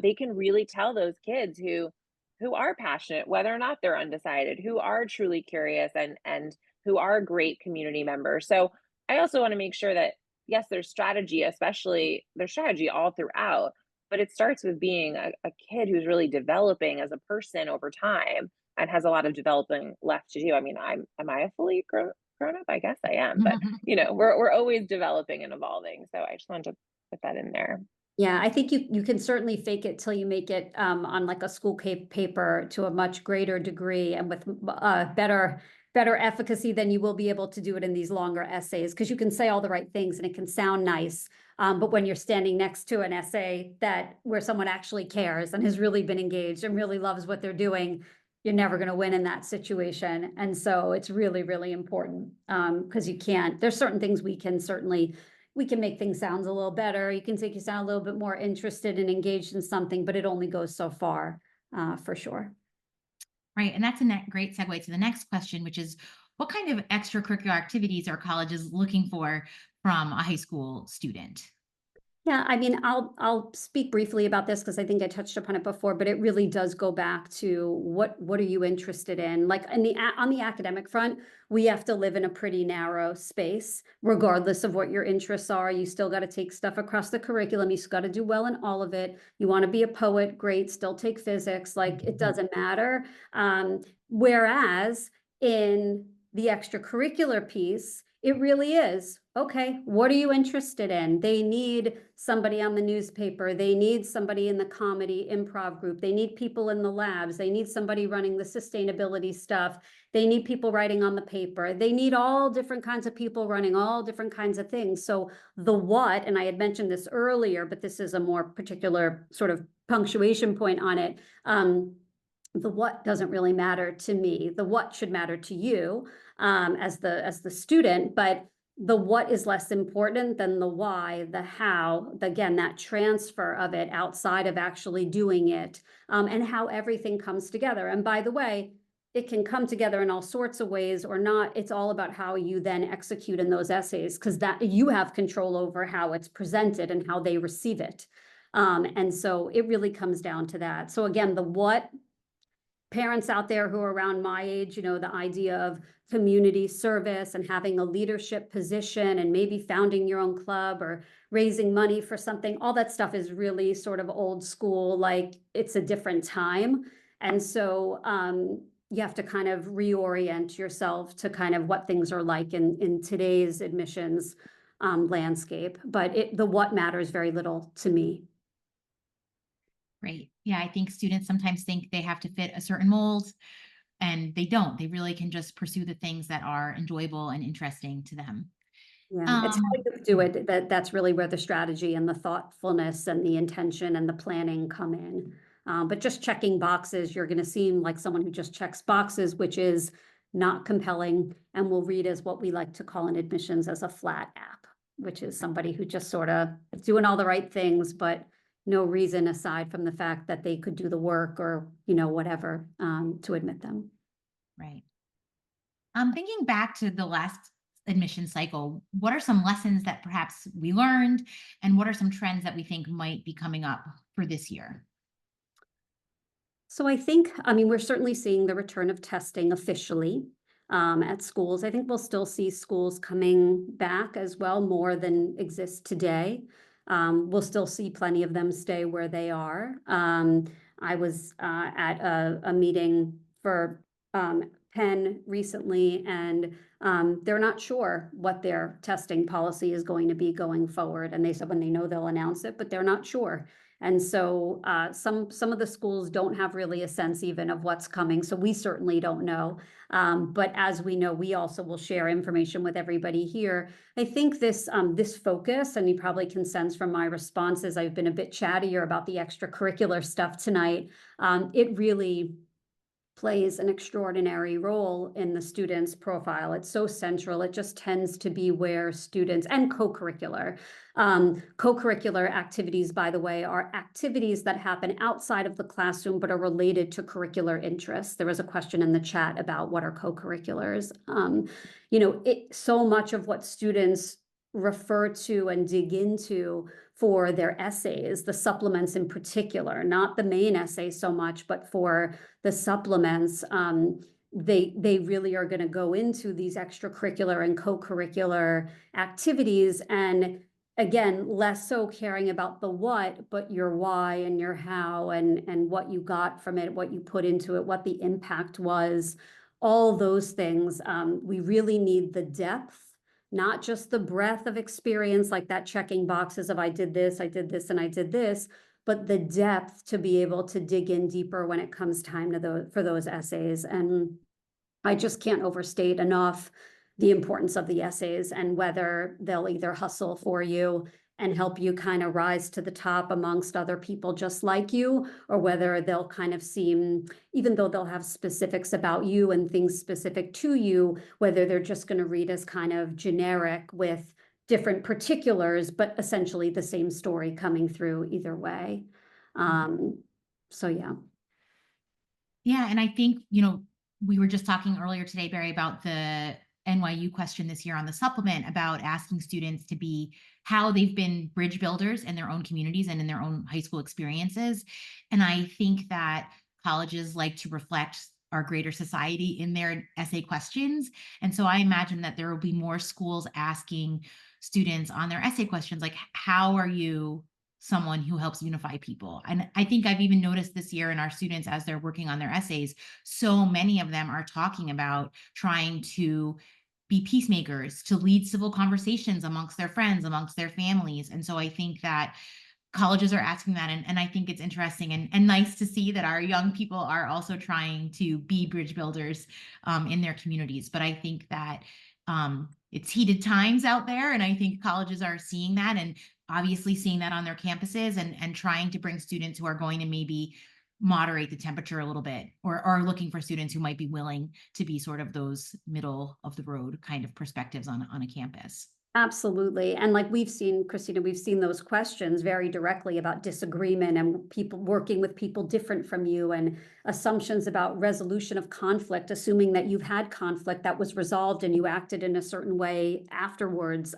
[SPEAKER 3] They can really tell those kids who are passionate, whether or not they're undecided, who are truly curious, and who are great community members. So I also want to make sure that yes, there's strategy, especially there's strategy all throughout, but it starts with being a kid who's really developing as a person over time and has a lot of developing left to do. I mean, am I a fully grown grown up? I guess I am, but we're always developing and evolving. So I just wanted to put that in there.
[SPEAKER 1] Yeah, I think you can certainly fake it till you make it, on like a school paper to a much greater degree and with better efficacy than you will be able to do it in these longer essays, because you can say all the right things and it can sound nice. But when you're standing next to an essay where someone actually cares and has really been engaged and really loves what they're doing, you're never going to win in that situation. And so it's really, really important, because there's certain things we can make things sound a little better. You can make you sound a little bit more interested and engaged in something, but it only goes so far, for sure.
[SPEAKER 2] Right. And that's a great segue to the next question, which is what kind of extracurricular activities are colleges looking for from a high school student?
[SPEAKER 1] Yeah, I mean, I'll speak briefly about this because I think I touched upon it before, but it really does go back to what are you interested in? Like on the academic front, we have to live in a pretty narrow space, regardless of what your interests are. You still got to take stuff across the curriculum. You still got to do well in all of it. You want to be a poet, great, still take physics, like it doesn't matter. Whereas in the extracurricular piece, it really is. Okay, what are you interested in? They need somebody on the newspaper. They need somebody in the comedy improv group. They need people in the labs. They need somebody running the sustainability stuff. They need people writing on the paper. They need all different kinds of people running all different kinds of things. So the what, and I had mentioned this earlier, but this is a more particular sort of punctuation point on it. The what doesn't really matter to me. The what should matter to you, as the student, but the what is less important than the why, the how, again, that transfer of it outside of actually doing it, and how everything comes together. And by the way, it can come together in all sorts of ways or not. It's all about how you then execute in those essays, because that you have control over how it's presented and how they receive it. And so it really comes down to that. So again, the what, parents out there who are around my age, the idea of community service and having a leadership position and maybe founding your own club or raising money for something, all that stuff is really sort of old school, like it's a different time. And so you have to kind of reorient yourself to kind of what things are like in today's admissions landscape. But the what matters very little to me.
[SPEAKER 2] Right. Yeah, I think students sometimes think they have to fit a certain mold, and they don't. They really can just pursue the things that are enjoyable and interesting to them.
[SPEAKER 1] Yeah, it's how you do it. That's really where the strategy and the thoughtfulness and the intention and the planning come in. But just checking boxes, you're going to seem like someone who just checks boxes, which is not compelling, and will read as what we like to call in admissions as a flat app, which is somebody who just sort of doing all the right things, but no reason aside from the fact that they could do the work or, whatever, to admit them.
[SPEAKER 2] Right. Thinking back to the last admission cycle, what are some lessons that perhaps we learned, and what are some trends that we think might be coming up for this year?
[SPEAKER 1] So I think, we're certainly seeing the return of testing officially at schools. I think we'll still see schools coming back as well, more than exists today. We'll still see plenty of them stay where they are. I was at a meeting for Penn recently, and they're not sure what their testing policy is going to be going forward. And they said when they know, they'll announce it, but they're not sure. And so some of the schools don't have really a sense even of what's coming. So we certainly don't know. But as we know, we also will share information with everybody here. I think this focus, and you probably can sense from my responses, I've been a bit chattier about the extracurricular stuff tonight. It really plays an extraordinary role in the student's profile. It's so central. It just tends to be where students, and co-curricular. Co-curricular activities, by the way, are activities that happen outside of the classroom but are related to curricular interests. There was a question in the chat about what are co-curriculars. So much of what students refer to and dig into for their essays, the supplements in particular, not the main essay so much, but for the supplements, they really are going to go into these extracurricular and co-curricular activities. And again, less so caring about the what, but your why and your how, and what you got from it, what you put into it, what the impact was all those things. We really need the depth, not just the breadth of experience, like that checking boxes of I did this, and I did this, but the depth to be able to dig in deeper when it comes time to for those essays. And I just can't overstate enough the importance of the essays and whether they'll either hustle for you and help you kind of rise to the top amongst other people just like you, or whether they'll kind of seem, even though they'll have specifics about you and things specific to you, whether they're just going to read as kind of generic with different particulars, but essentially the same story coming through either way. So yeah.
[SPEAKER 2] Yeah, and I think, we were just talking earlier today, Barry, about the NYU question this year on the supplement about asking students to be how they've been bridge builders in their own communities and in their own high school experiences. And I think that colleges like to reflect our greater society in their essay questions. And so I imagine that there will be more schools asking students on their essay questions, like, how are you someone who helps unify people? And I think I've even noticed this year in our students, as they're working on their essays, so many of them are talking about trying to be peacemakers, to lead civil conversations amongst their friends, amongst their families. And so I think that colleges are asking that. And I think it's interesting and nice to see that our young people are also trying to be bridge builders in their communities. But I think that it's heated times out there. And I think colleges are seeing that and obviously seeing that on their campuses and trying to bring students who are going to maybe moderate the temperature a little bit, or looking for students who might be willing to be sort of those middle of the road kind of perspectives on a campus.
[SPEAKER 1] Absolutely. And like we've seen, Christina, we've seen those questions very directly about disagreement and people working with people different from you, and assumptions about resolution of conflict, assuming that you've had conflict that was resolved and you acted in a certain way afterwards.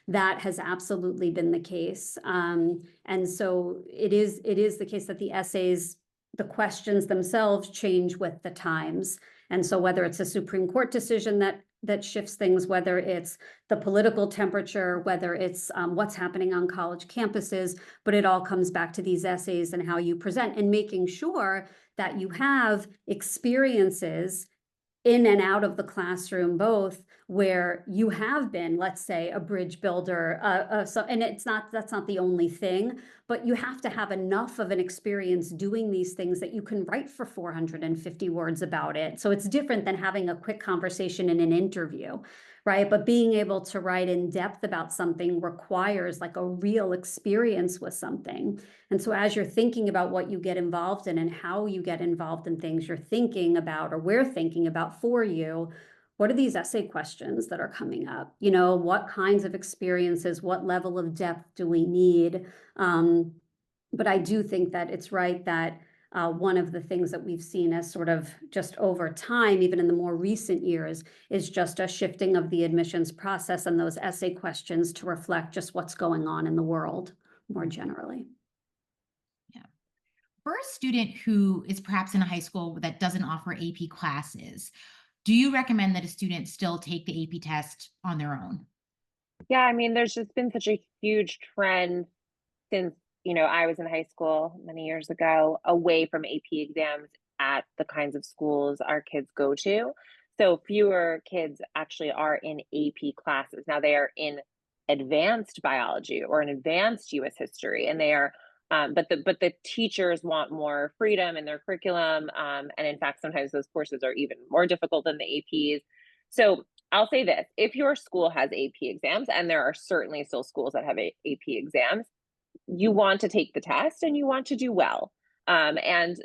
[SPEAKER 1] That has absolutely been the case. And so it is the case that the essays, the questions themselves change with the times. And so whether it's a Supreme Court decision that shifts things, whether it's the political temperature, whether it's what's happening on college campuses, but it all comes back to these essays and how you present and making sure that you have experiences in and out of the classroom, both where you have been, let's say, a bridge builder, and that's not the only thing, but you have to have enough of an experience doing these things that you can write for 450 words about it. So it's different than having a quick conversation in an interview, right? But being able to write in depth about something requires like a real experience with something. And so as you're thinking about what you get involved in and how you get involved in things, you're thinking about, or we're thinking about for you, what are these essay questions that are coming up? What kinds of experiences, what level of depth do we need? But I do think that it's right that one of the things that we've seen as sort of just over time, even in the more recent years, is just a shifting of the admissions process and those essay questions to reflect just what's going on in the world more generally.
[SPEAKER 2] Yeah. For a student who is perhaps in a high school that doesn't offer AP classes, do you recommend that a student still take the AP test on their own?
[SPEAKER 3] Yeah, I mean, there's just been such a huge trend since, I was in high school many years ago, away from AP exams at the kinds of schools our kids go to. So fewer kids actually are in AP classes. Now they are in advanced biology or in advanced US history, and they are but the teachers want more freedom in their curriculum. And in fact, sometimes those courses are even more difficult than the APs. So I'll say this: if your school has AP exams, and there are certainly still schools that have AP exams, you want to take the test and you want to do well. And,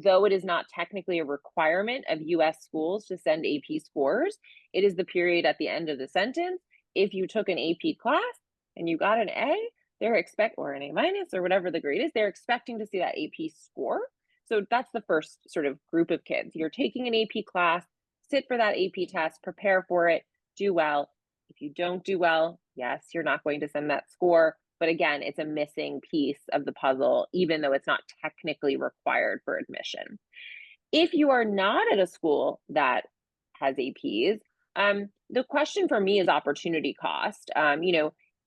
[SPEAKER 3] though it is not technically a requirement of US schools to send AP scores, it is the period at the end of the sentence. If you took an AP class and you got an A, or an A minus or whatever the grade is, they're expecting to see that AP score. So that's the first sort of group of kids. You're taking an AP class, sit for that AP test, prepare for it, do well. If you don't do well, yes, you're not going to send that score. But again, it's a missing piece of the puzzle, even though it's not technically required for admission. If you are not at a school that has APs, the question for me is opportunity cost.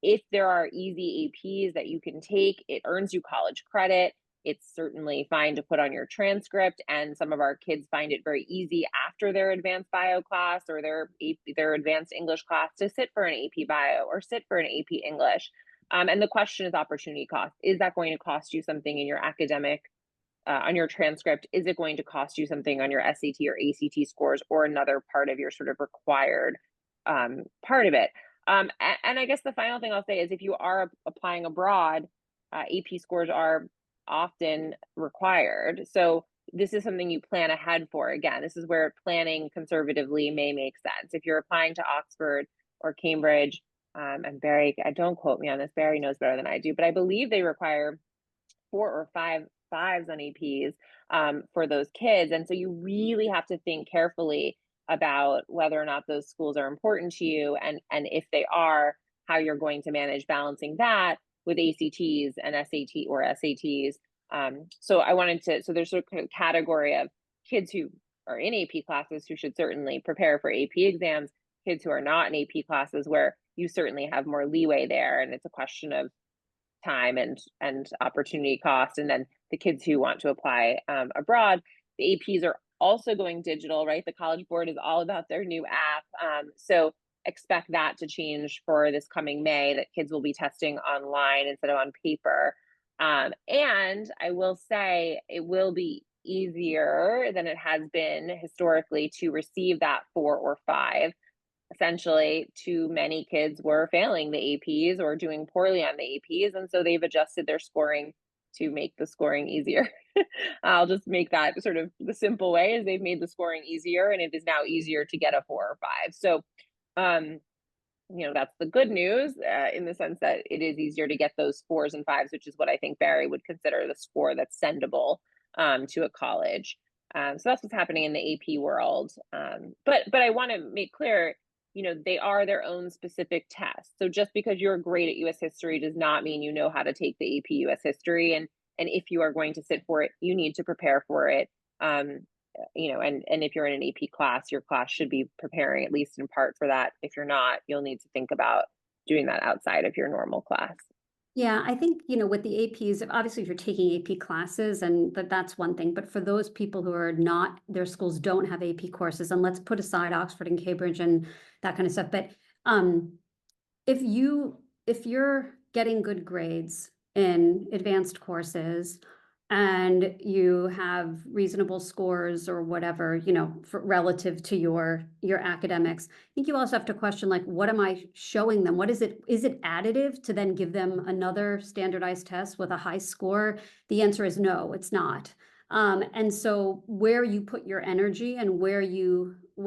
[SPEAKER 3] If there are easy APs that you can take, it earns you college credit. It's certainly fine to put on your transcript, and some of our kids find it very easy after their advanced bio class or their advanced English class to sit for an AP bio or sit for an AP English. And the question is opportunity cost. Is that going to cost you something in your academic, on your transcript? Is it going to cost you something on your SAT or ACT scores, or another part of your sort of required part of it? And I guess the final thing I'll say is if you are applying abroad, AP scores are often required. So this is something you plan ahead for. Again, this is where planning conservatively may make sense. If you're applying to Oxford or Cambridge, and Barry, don't quote me on this, Barry knows better than I do, but I believe they require 4 or 5 5s on APs for those kids. And so you really have to think carefully about whether or not those schools are important to you, and if they are, how you're going to manage balancing that with ACTs and SATs. So I wanted to, so there's sort of a category of kids who are in AP classes who should certainly prepare for AP exams, kids who are not in AP classes where you certainly have more leeway there. And it's a question of time and opportunity cost. And then the kids who want to apply abroad, the APs are also going digital, right? The College Board is all about their new app. So expect that to change for this coming May, that kids will be testing online instead of on paper. And I will say it will be easier than it has been historically to receive that 4 or 5. Essentially, too many kids were failing the APs or doing poorly on the APs, and so they've adjusted their scoring to make the scoring easier. I'll just make that sort of the simple way, is they've made the scoring easier, and it is now easier to get a 4 or 5. So, um, that's the good news, in the sense that it is easier to get those 4s and 5s, which is what I think Barry would consider the score that's sendable to a college. So that's what's happening in the AP world. But I want to make clear, they are their own specific tests. So just because you're great at US history does not mean you know how to take the AP US history. And if you are going to sit for it, you need to prepare for it. And if you're in an AP class, your class should be preparing at least in part for that. If you're not, you'll need to think about doing that outside of your normal class.
[SPEAKER 1] Yeah, I think, with the APs, obviously if you're taking AP classes, and that's one thing, but for those people who are not, their schools don't have AP courses, and let's put aside Oxford and Cambridge and that kind of stuff, but if you're getting good grades in advanced courses and you have reasonable scores or whatever, for relative to your academics, I think you also have to question, like, what am I showing them? Is it additive to then give them another standardized test with a high score? The answer is no, it's not. And so where you put your energy and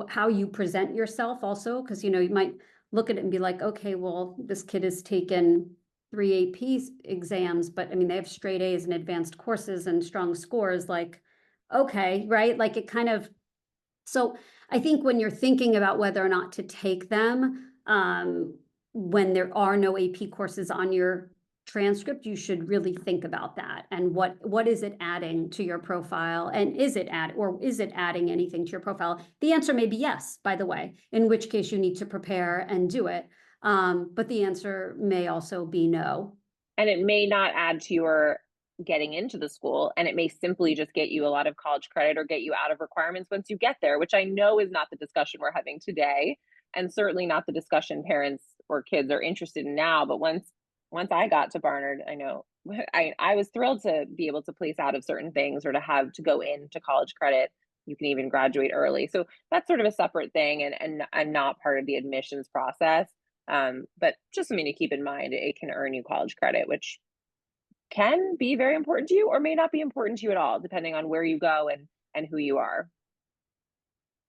[SPEAKER 1] how you present yourself also, because, you might look at it and be like, okay, well, this kid has taken 3 AP exams, but I mean, they have straight A's in advanced courses and strong scores, like, okay, right? Like it kind of, so I think when you're thinking about whether or not to take them, when there are no AP courses on your transcript, you should really think about that. And what is it adding to your profile? And is it adding anything to your profile? The answer may be yes, by the way, in which case you need to prepare and do it. But the answer may also be no.
[SPEAKER 3] And it may not add to your getting into the school, and it may simply just get you a lot of college credit or get you out of requirements once you get there, which I know is not the discussion we're having today, and certainly not the discussion parents or kids are interested in now. But once I got to Barnard, I know I was thrilled to be able to place out of certain things or to go into college credit. You can even graduate early. So that's sort of a separate thing and not part of the admissions process. But just something to keep in mind, it can earn you college credit, which can be very important to you or may not be important to you at all, depending on where you go and who you are.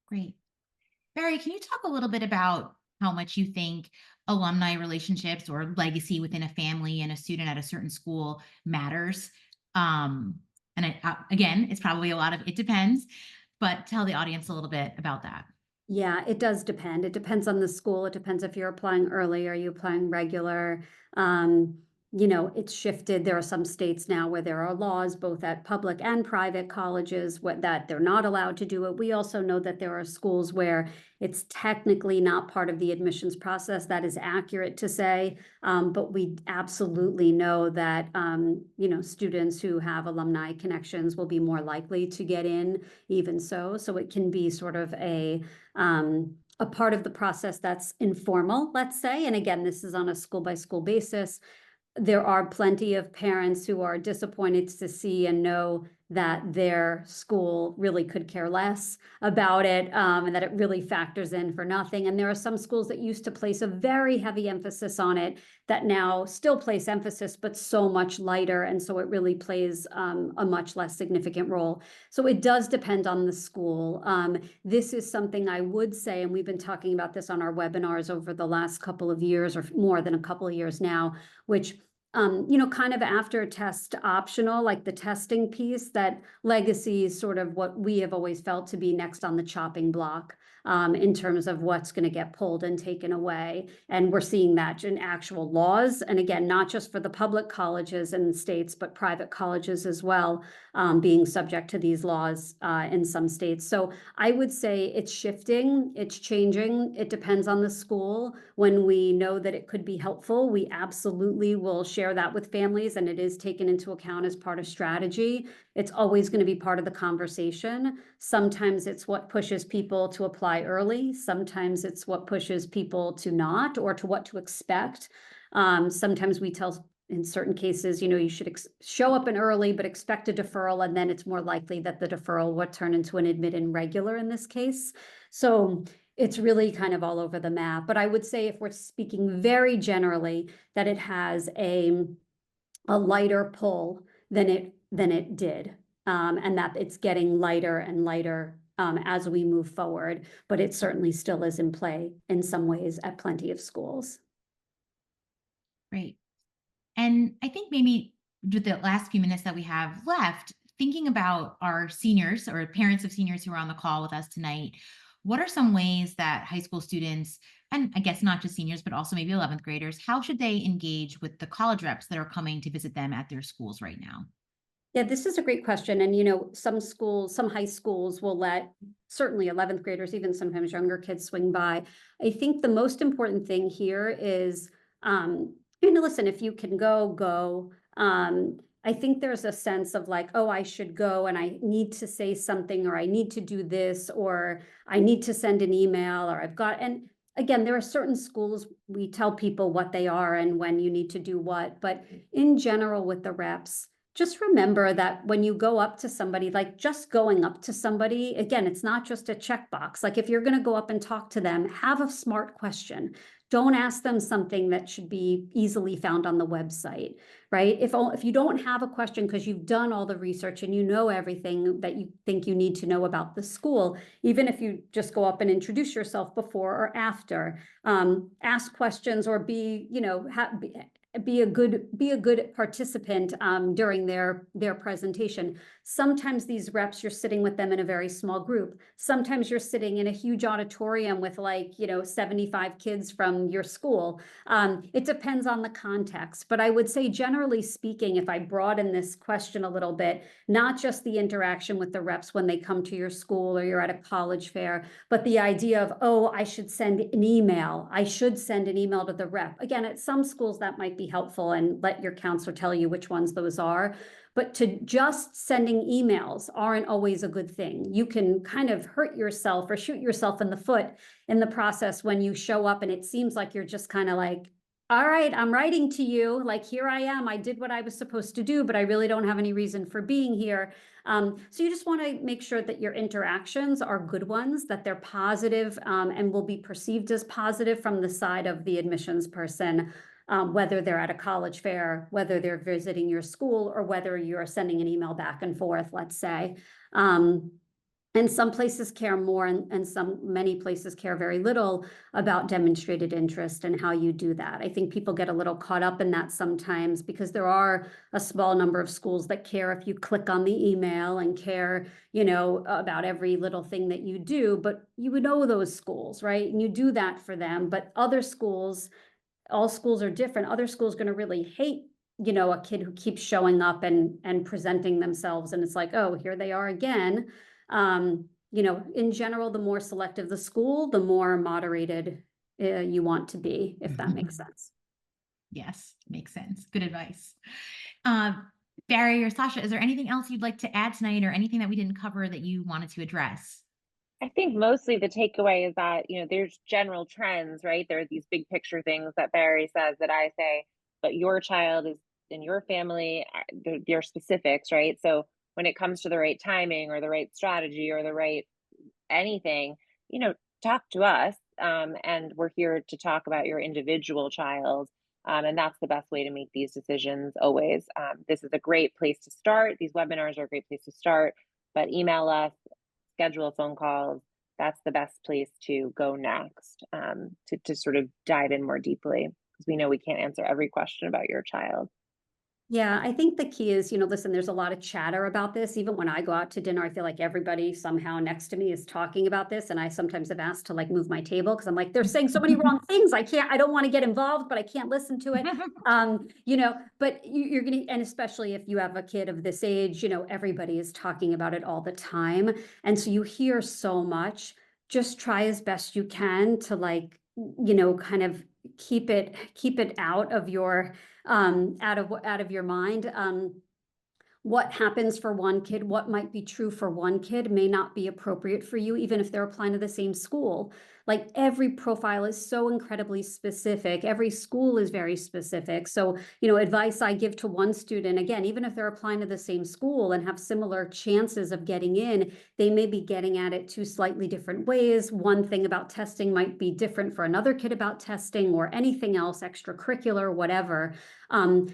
[SPEAKER 2] Great. Barry, can you talk a little bit about how much you think alumni relationships or legacy within a family and a student at a certain school matters? Again, it's probably a lot of it depends, but tell the audience a little bit about that.
[SPEAKER 1] Yeah, it does depend. It depends on the school. It depends if you're applying early or you applying regular. you know, it's shifted. There are some states now where there are laws, both at public and private colleges, that they're not allowed to do it. We also know that there are schools where it's technically not part of the admissions process. That is accurate to say. But we absolutely know that, you know, students who have alumni connections will be more likely to get in, even so. So it can be sort of a part of the process that's informal, let's say. And again, this is on a school by school basis. There are plenty of parents who are disappointed to see and know that their school really could care less about it, and that it really factors in for nothing. And there are some schools that used to place a very heavy emphasis on it that now still place emphasis, but so much lighter. And so it really plays a much less significant role. So it does depend on the school. This is something I would say, and we've been talking about this on our webinars over the last couple of years, or more than a couple of years now, which you know, kind of after test optional, like the testing piece, that legacy is sort of what we have always felt to be next on the chopping block, in terms of what's going to get pulled and taken away. And we're seeing that in actual laws. And again, not just for the public colleges and states, but private colleges as well, being subject to these laws in some states. So I would say it's shifting, it's changing. It depends on the school. When we know that it could be helpful, we absolutely will share that with families, and it is taken into account as part of strategy. It's always going to be part of the conversation. Sometimes it's what pushes people to apply early. Sometimes it's what pushes people to not, or to what to expect. Sometimes we tell, in certain cases, you know, you should show up in early, but expect a deferral, and then it's more likely that the deferral would turn into an admit in regular in this case. So it's really kind of all over the map. But I would say, if we're speaking very generally, that it has a lighter pull than it did, and that it's getting lighter and lighter as we move forward. But it certainly still is in play in some ways at plenty of schools.
[SPEAKER 2] Great. And I think maybe with the last few minutes that we have left, thinking about our seniors or parents of seniors who are on the call with us tonight, what are some ways that high school students, and I guess not just seniors, but also maybe 11th graders, how should they engage with the college reps that are coming to visit them at their schools right now?
[SPEAKER 1] Yeah, this is a great question. And, you know, some schools, some high schools will let certainly 11th graders, even sometimes younger kids, swing by. I think the most important thing here is, you know, listen, if you can go, go. I think there's a sense of like, oh, I should go and I need to say something, or I need to do this, or I need to send an email, or I've got, and again, there are certain schools, we tell people what they are and when you need to do what, but in general with the reps, just remember that when you go up to somebody, like just going up to somebody, again, it's not just a checkbox. Like if you're going to go up and talk to them, have a smart question. Don't ask them something that should be easily found on the website, right? If you don't have a question because you've done all the research and you know everything that you think you need to know about the school, even if you just go up and introduce yourself before or after, ask questions, or be, you know, be a good participant during their presentation. Sometimes these reps, you're sitting with them in a very small group. Sometimes you're sitting in a huge auditorium with, like, you know, 75 kids from your school. It depends on the context, but I would say, generally speaking, if I broaden this question a little bit, not just the interaction with the reps when they come to your school or you're at a college fair, but the idea of, oh, I should send an email. I should send an email to the rep. Again, at some schools that might be helpful, and let your counselor tell you which ones those are. But to just sending emails aren't always a good thing. You can kind of hurt yourself or shoot yourself in the foot in the process when you show up and it seems like you're just kind of like, all right, I'm writing to you, like, here I am, I did what I was supposed to do, but I really don't have any reason for being here. So you just want to make sure that your interactions are good ones, that they're positive, and will be perceived as positive from the side of the admissions person. Whether they're at a college fair, whether they're visiting your school, or whether you're sending an email back and forth, let's say. And some places care more, and many places care very little about demonstrated interest and how you do that. I think people get a little caught up in that sometimes, because there are a small number of schools that care if you click on the email and care, you know, about every little thing that you do, but you would know those schools, right? And you do that for them. But other schools, all schools are different. Other schools are going to really hate you know, a kid who keeps showing up and presenting themselves, and it's like, oh, here they are again. You know, in general, the more selective the school, the more moderated you want to be, if that makes sense.
[SPEAKER 2] Yes, makes sense. Good advice. Uh, Barry or Sasha, is there anything else you'd like to add tonight, or anything that we didn't cover that you wanted to address?
[SPEAKER 3] I think mostly the takeaway is that, you know, there's general trends, right? There are these big picture things that Barry says that I say, but your child is in your family, your specifics, right? So when it comes to the right timing or the right strategy or the right anything, you know, talk to us. And we're here to talk about your individual child. And that's the best way to make these decisions always. This is a great place to start. These webinars are a great place to start, but email us, schedule phone calls. That's the best place to go next, to sort of dive in more deeply, because we know we can't answer every question about your child.
[SPEAKER 1] Yeah, I think the key is, you know, listen, there's a lot of chatter about this. Even when I go out to dinner, I feel like everybody somehow next to me is talking about this. And I sometimes have asked to like move my table because I'm like, they're saying so many wrong things. I don't want to get involved, but I can't listen to it. You know, but you're going to, and especially if you have a kid of this age, you know, everybody is talking about it all the time. And so you hear so much. Just try as best you can to like, you know, kind of keep it out of your out of your mind. What happens for one kid, what might be true for one kid may not be appropriate for you, even if they're applying to the same school. Like every profile is so incredibly specific. Every school is very specific. So, you know, advice I give to one student, again, even if they're applying to the same school and have similar chances of getting in, they may be getting at it two slightly different ways. One thing about testing might be different for another kid about testing, or anything else, extracurricular, whatever.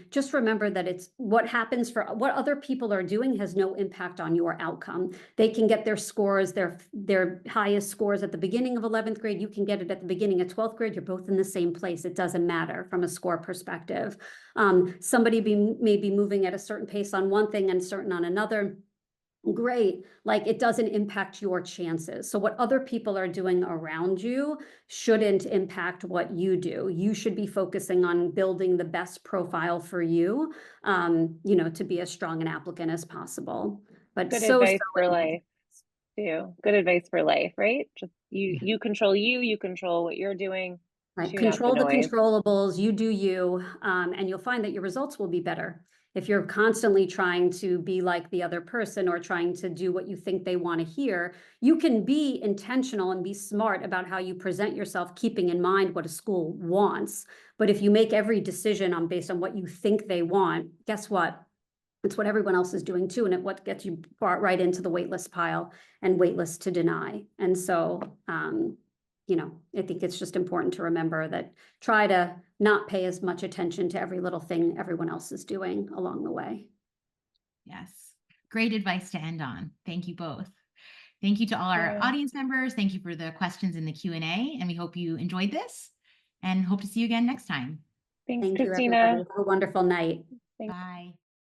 [SPEAKER 1] Just remember that it's what happens for what other people are doing has no impact on your outcome. They can get their scores, their highest scores at the beginning of 11th grade. You can get it at the beginning of 12th grade. You're both in the same place. It doesn't matter from a score perspective. Somebody may be moving at a certain pace on one thing and certain on another. Great. Like it doesn't impact your chances. So what other people are doing around you shouldn't impact what you do. You should be focusing on building the best profile for you, you know, to be as strong an applicant as possible. But
[SPEAKER 3] Good
[SPEAKER 1] so
[SPEAKER 3] advice for life too. Good advice for life, right? Just you control you control what you're doing.
[SPEAKER 1] right.
[SPEAKER 3] Tune out the
[SPEAKER 1] Control the
[SPEAKER 3] noise.
[SPEAKER 1] controllables, you do you, and you'll find that your results will be better. If you're constantly trying to be like the other person or trying to do what you think they want to hear, you can be intentional and be smart about how you present yourself, keeping in mind what a school wants. But if you make every decision based on what you think they want, guess what? It's what everyone else is doing too, and it what gets you brought right into the waitlist pile and waitlist to deny. And so, you know, I think it's just important to remember that try to not pay as much attention to every little thing everyone else is doing along the way.
[SPEAKER 2] Yes. Great advice to end on. Thank you both. Thank you to all our audience members. Thank you for the questions in the Q&A, and we hope you enjoyed this and hope to see you again next time.
[SPEAKER 3] Thanks,
[SPEAKER 1] Thank you, everybody.
[SPEAKER 3] Christina.
[SPEAKER 1] Have a wonderful night.
[SPEAKER 3] Thanks.
[SPEAKER 2] Bye.